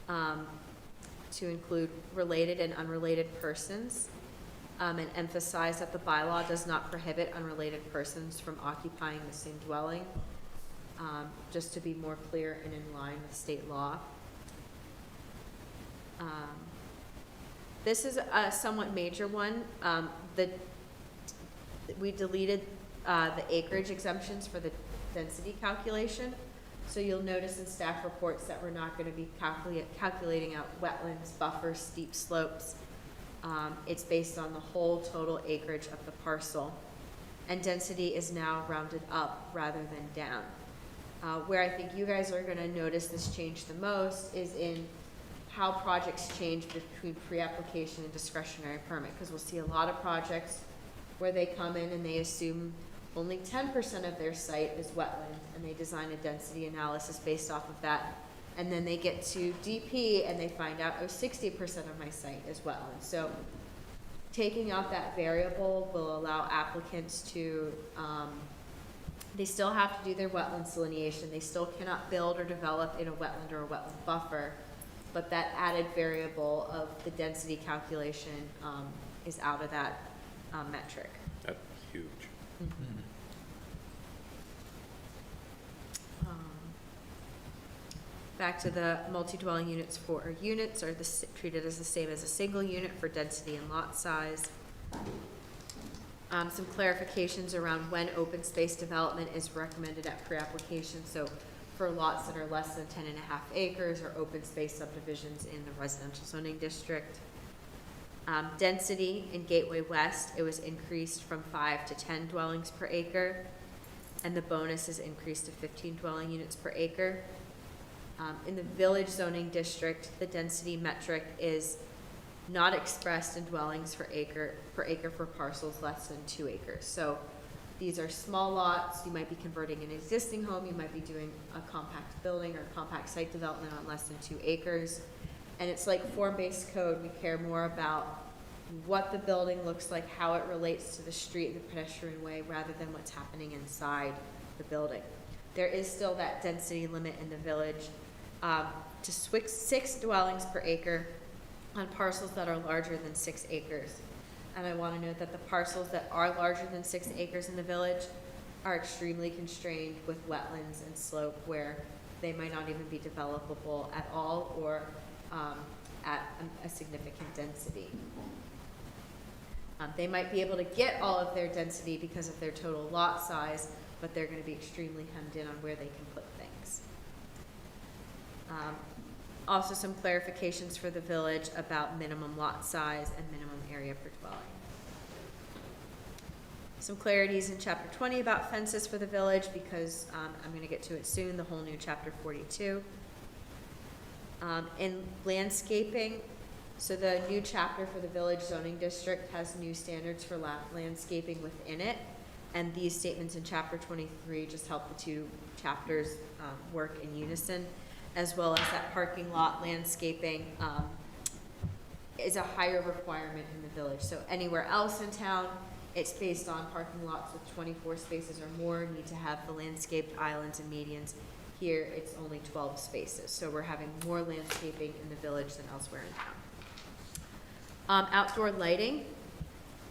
to include related and unrelated persons, and emphasize that the bylaw does not prohibit unrelated persons from occupying the same dwelling, just to be more clear and in line with state law. This is a somewhat major one. We deleted the acreage exemptions for the density calculation. So you'll notice in staff reports that we're not going to be calculating out wetlands, buffers, steep slopes. It's based on the whole total acreage of the parcel. And density is now rounded up rather than down. Where I think you guys are going to notice this change the most is in how projects change between pre-application and discretionary permit, because we'll see a lot of projects where they come in and they assume only 10% of their site is wetland, and they design a density analysis based off of that. And then they get to DP and they find out, oh, 60% of my site is wetland. So taking out that variable will allow applicants to, they still have to do their wetlands delineation. They still cannot build or develop in a wetland or a wetland buffer, but that added variable of the density calculation is out of that metric. That's huge. Mm-hmm. Back to the multi-dwelling units for units are treated as the same as a single unit for density and lot size. Some clarifications around when open space development is recommended at pre-application. So for lots that are less than 10.5 acres or open space subdivisions in the residential zoning district. Density in Gateway West, it was increased from 5 to 10 dwellings per acre, and the bonus is increased to 15 dwelling units per acre. In the village zoning district, the density metric is not expressed in dwellings per acre for parcels less than 2 acres. So these are small lots. You might be converting an existing home. You might be doing a compact building or compact site development on less than 2 acres. And it's like form-based code. We care more about what the building looks like, how it relates to the street and the pedestrian way, rather than what's happening inside the building. There is still that density limit in the village to 6 dwellings per acre on parcels that are larger than 6 acres. And I want to note that the parcels that are larger than 6 acres in the village are extremely constrained with wetlands and slope, where they might not even be developable at all or at a significant density. They might be able to get all of their density because of their total lot size, but they're going to be extremely hemmed in on where they can put things. Also some clarifications for the village about minimum lot size and minimum area per dwelling. Some clarities in chapter 20 about fences for the village, because I'm going to get to it soon, the whole new chapter 42. In landscaping, so the new chapter for the village zoning district has new standards for landscaping within it, and these statements in chapter 23 just help the two chapters work in unison, as well as that parking lot landscaping is a higher requirement in the village. So anywhere else in town, It's based on parking lots with 24 spaces or more need to have the landscaped islands and medians. Here, it's only 12 spaces, so we're having more landscaping in the village than elsewhere in town. Outdoor lighting,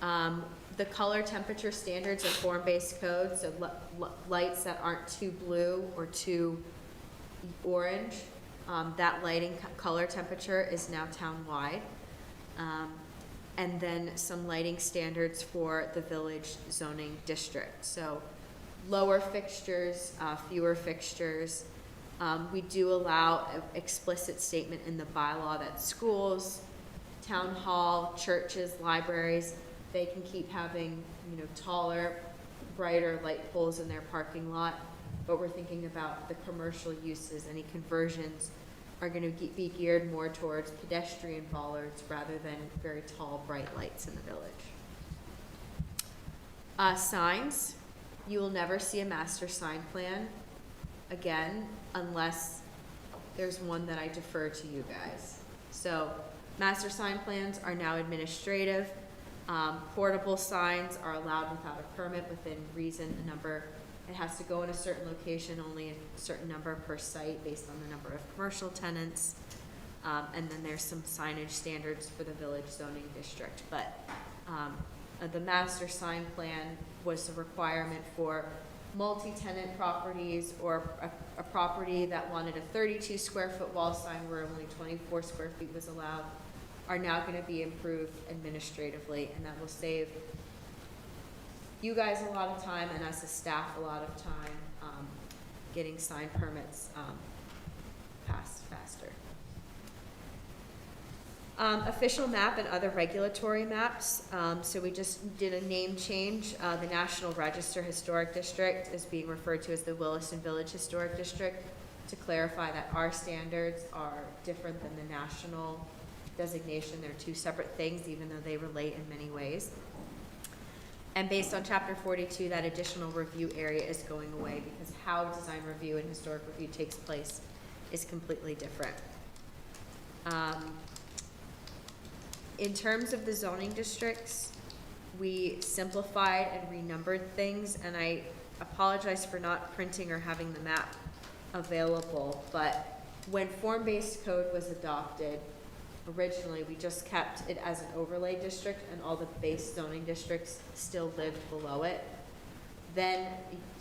the color temperature standards are form-based codes, so lights that aren't too blue or too orange, that lighting color temperature is now town-wide. And then some lighting standards for the village zoning district. So lower fixtures, fewer fixtures. We do allow an explicit statement in the bylaw that schools, town hall, churches, libraries, they can keep having, taller, brighter light poles in their parking lot. But we're thinking about the commercial uses, any conversions are gonna be geared more towards pedestrian bollards rather than very tall, bright lights in the village. Signs, you will never see a master sign plan again unless there's one that I defer to you guys. So master sign plans are now administrative. Portable signs are allowed without a permit within reason, a number. It has to go in a certain location, only a certain number per site based on the number of commercial tenants. And then there's some signage standards for the village zoning district. But the master sign plan was a requirement for multi-tenant properties or a property that wanted a 32 square foot wall sign where only 24 square feet was allowed, are now gonna be improved administratively, and that will save you guys a lot of time and us as staff a lot of time getting sign permits passed faster. Official map and other regulatory maps. So we just did a name change. The National Register Historic District is being referred to as the Williston Village Historic District to clarify that our standards are different than the national designation. They're two separate things, even though they relate in many ways. And based on Chapter 42, that additional review area is going away because how design review and historic review takes place is completely different. In terms of the zoning districts, we simplified and renumbered things, and I apologize for not printing or having the map available, but when form-based code was adopted, originally, we just kept it as an overlay district and all the base zoning districts still lived below it. Then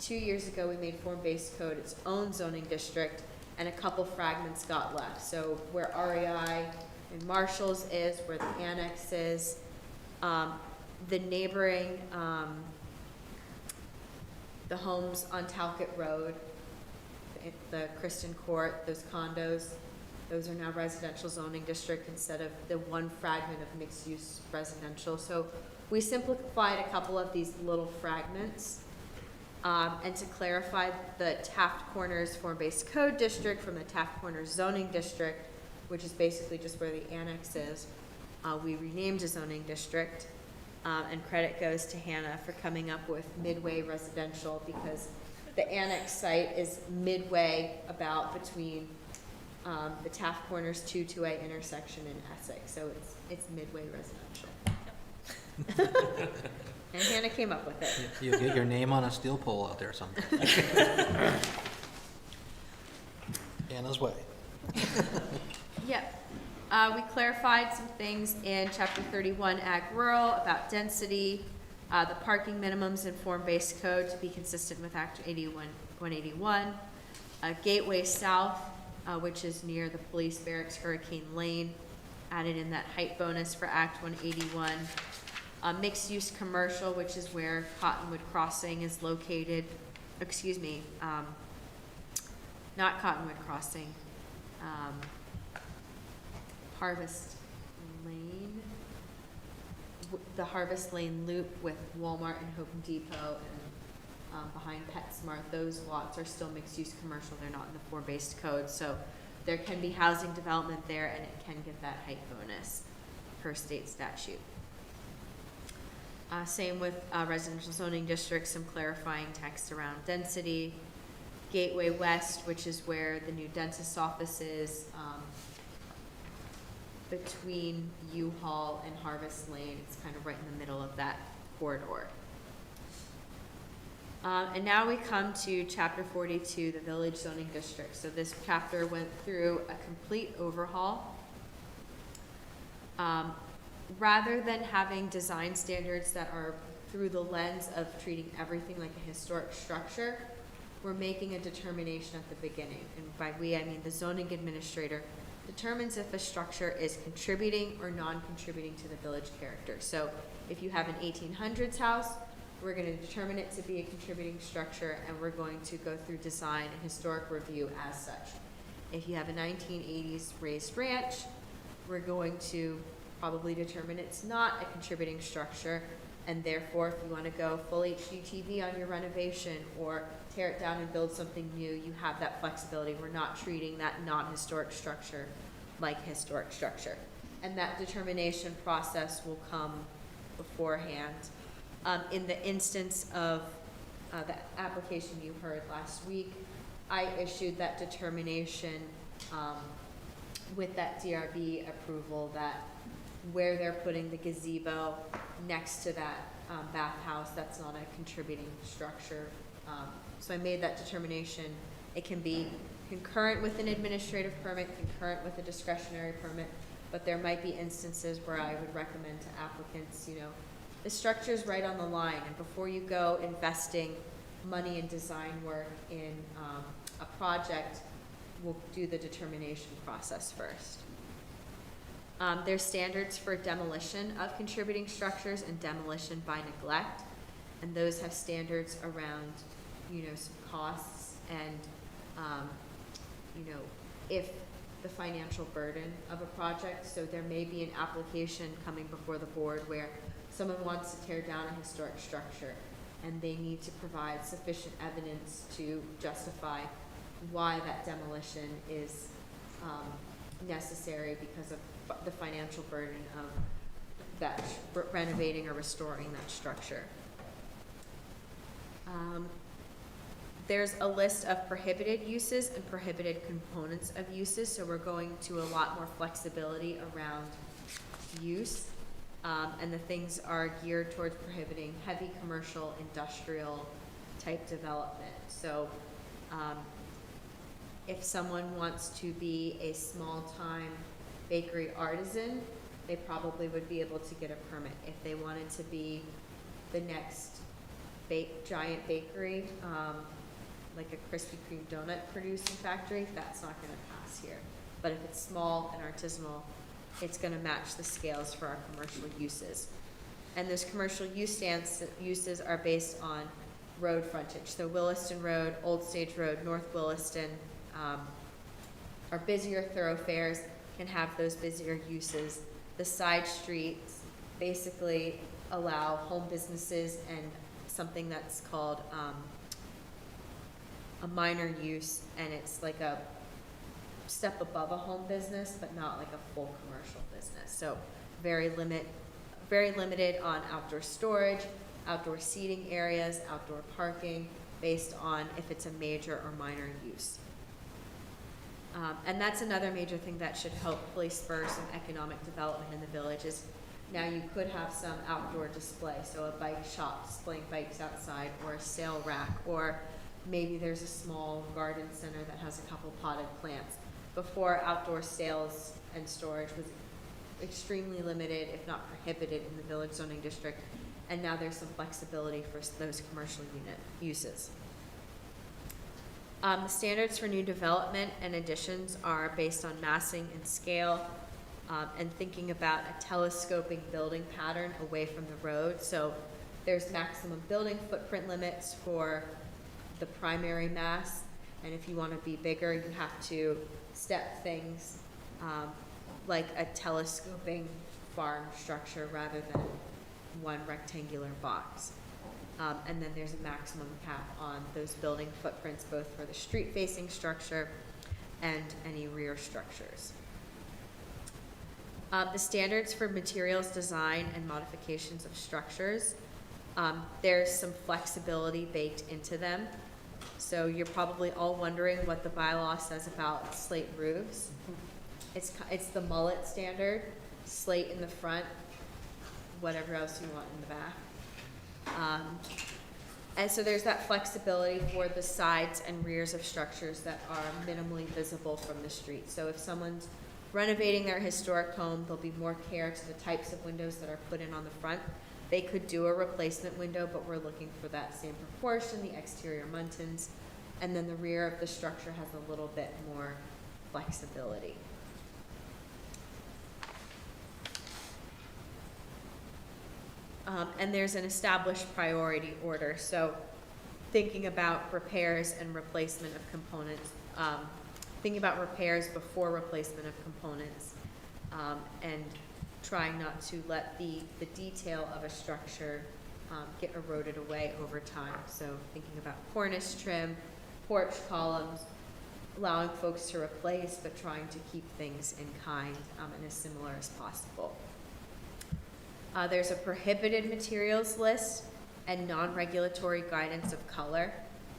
2 years ago, we made form-based code its own zoning district and a couple fragments got left. So where REI and Marshalls is, where the annex is, the neighboring, the homes on Talcott Road, the Kristen Court, those condos, those are now residential zoning district instead of the one fragment of mixed-use residential. So we simplified a couple of these little fragments. And to clarify, the Taft Corners form-based code district from the Taft Corners zoning district, which is basically just where the annex is, we renamed a zoning district. And credit goes to Hannah for coming up with Midway Residential because the annex site is midway about between the Taft Corners 2-2A intersection in Essex, so it's Midway Residential. And Hannah came up with it. You'll get your name on a steel pole out there someday. Hannah's way. Yep. We clarified some things in Chapter 31 Ag Rural about density, the parking minimums in form-based code to be consistent with Act 181. Gateway South, which is near the police barracks, Hurricane Lane, added in that height bonus for Act 181. Mixed-use commercial, which is where Cottonwood Crossing is located. Excuse me, not Cottonwood Crossing. Harvest Lane. The Harvest Lane loop with Walmart and Home Depot and behind PetSmart, those lots are still mixed-use commercial. They're not in the form-based code, so there can be housing development there, and it can get that height bonus per state statute. Same with residential zoning districts, some clarifying text around density. Gateway West, which is where the new dentist's office is, between U-Haul and Harvest Lane. It's kind of right in the middle of that corridor. And now we come to chapter 42, the village zoning district. So this chapter went through a complete overhaul. Rather than having design standards that are through the lens of treating everything like a historic structure, we're making a determination at the beginning. And by we, I mean the zoning administrator determines if a structure is contributing or non-contributing to the village character. So if you have an 1800s house, we're going to determine it to be a contributing structure, and we're going to go through design and historic review as such. If you have a 1980s raised ranch, we're going to probably determine it's not a contributing structure, and therefore, if you want to go full HGTV on your renovation or tear it down and build something new, you have that flexibility. We're not treating that non-historic structure like historic structure. And that determination process will come beforehand. In the instance of the application you heard last week, I issued that determination with that DRB approval that where they're putting the gazebo next to that bathhouse, that's not a contributing structure. So I made that determination. It can be concurrent with an administrative permit, concurrent with a discretionary permit, but there might be instances where I would recommend to applicants, the structure's right on the line, and before you go investing money and design work in a project, we'll do the determination process first. There's standards for demolition of contributing structures and demolition by neglect, and those have standards around, some costs and, if the financial burden of a project. So there may be an application coming before the board where someone wants to tear down a historic structure, and they need to provide sufficient evidence to justify why that demolition is necessary because of the financial burden of that renovating or restoring that structure. There's a list of prohibited uses and prohibited components of uses, so we're going to a lot more flexibility around use. And the things are geared towards prohibiting heavy commercial, industrial type development. So if someone wants to be a small-time bakery artisan, they probably would be able to get a permit. If they wanted to be the next giant bakery, like a Krispy Kreme donut producing factory, that's not going to pass here. But if it's small and artisanal, it's going to match the scales for our commercial uses. And those commercial uses are based on road frontage. So Williston Road, Old Stage Road, North Williston, our busier thoroughfares can have those busier uses. The side streets basically allow home businesses and something that's called a minor use, and it's like a step above a home business, but not like a full commercial business. So very limited on outdoor storage, outdoor seating areas, outdoor parking, based on if it's a major or minor use. And that's another major thing that should hopefully spur some economic development in the village is now you could have some outdoor display, so a bike shop displaying bikes outside, or a sale rack, or maybe there's a small garden center that has a couple potted plants. Before, outdoor sales and storage was extremely limited, if not prohibited, in the village zoning district, and now there's some flexibility for those commercial unit uses. The standards for new development and additions are based on massing and scale, and thinking about a telescoping building pattern away from the road. So there's maximum building footprint limits for the primary mass, and if you want to be bigger, you have to step things like a telescoping farm structure rather than one rectangular box. And then there's a maximum cap on those building footprints, both for the street-facing structure and any rear structures. The standards for materials design and modifications of structures, there's some flexibility baked into them. So you're probably all wondering what the bylaw says about slate roofs. It's the mullet standard, slate in the front, whatever else you want in the back. And so there's that flexibility for the sides and rears of structures that are minimally visible from the street. So if someone's renovating their historic home, there'll be more care to the types of windows that are put in on the front. They could do a replacement window, but we're looking for that same proportion, the exterior muntins, and then the rear of the structure has a little bit more flexibility. And there's an established priority order, so thinking about repairs and replacement of components, thinking about repairs before replacement of components, and trying not to let the detail of a structure get eroded away over time. So thinking about cornice trim, porch columns, allowing folks to replace, but trying to keep things in kind and as similar as possible. There's a prohibited materials list and non-regulatory guidance of color.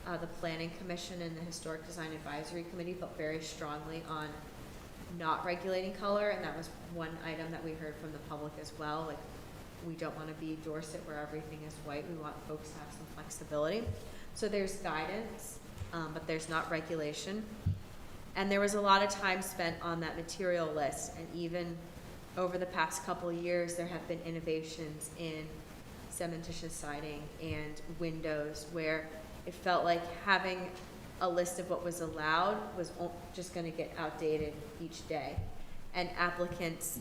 The Planning Commission and the Historic Design Advisory Committee felt very strongly on not regulating color, and that was one item that we heard from the public as well. Like, we don't want to be Dorset where everything is white. We want folks to have some flexibility. So there's guidance, but there's not regulation. And there was a lot of time spent on that material list, and even over the past couple of years, there have been innovations in cementitious siding and windows where it felt like having a list of what was allowed was just going to get outdated each day. And applicants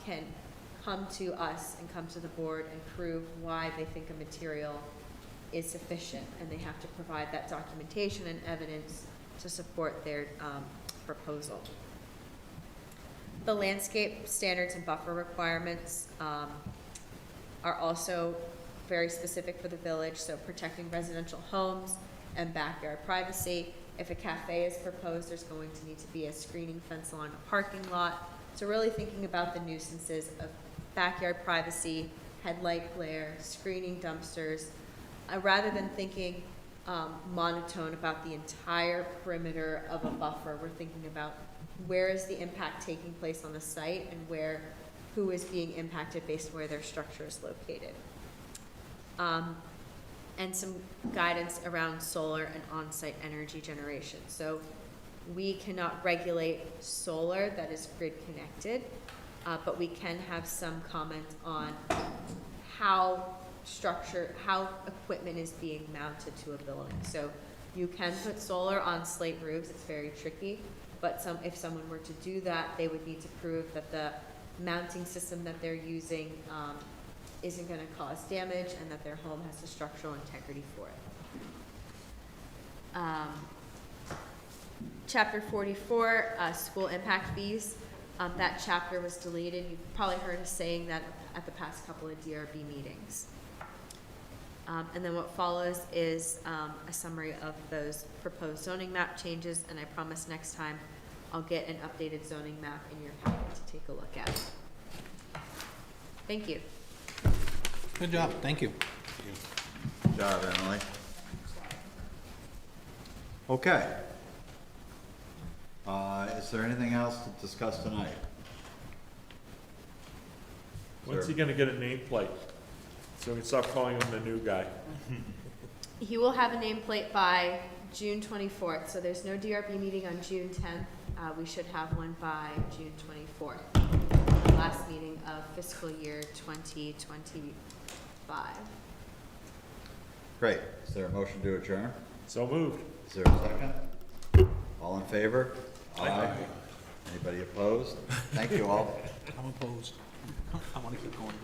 can come to us and come to the board and prove why they think a material is sufficient, and they have to provide that documentation and evidence to support their proposal. The landscape standards and buffer requirements are also very specific for the village, so protecting residential homes and backyard privacy. If a cafe is proposed, there's going to need to be a screening fence along a parking lot. So really thinking about the nuisances of backyard privacy, headlight glare, screening dumpsters, rather than thinking monotone about the entire perimeter of a buffer. We're thinking about where is the impact taking place on the site and who is being impacted based on where their structure is located. And some guidance around solar and on-site energy generation. So we cannot regulate solar that is grid connected, but we can have some comment on how equipment is being mounted to a building. So you can put solar on slate roofs. It's very tricky, but if someone were to do that, they would need to prove that the mounting system that they're using isn't going to cause damage and that their home has the structural integrity for it. Chapter 44, school impact fees. That chapter was deleted. You've probably heard us saying that at the past couple of DRB meetings. And then what follows is a summary of those proposed zoning map changes, and I promise next time I'll get an updated zoning map in your packet to take a look at. Thank you. Good job, thank you. Good job, Emily. Okay. Is there anything else to discuss tonight? When's he gonna get a nameplate? So we can stop calling him the new guy. He will have a nameplate by June 24th, so there's no DRB meeting on June 10th. We should have one by June 24th, the last meeting of fiscal year 2025. Great. Is there a motion to adjourn? So moved. Is there a second? All in favor? Aye. Anybody opposed? Thank you all. I'm opposed. I want to keep going.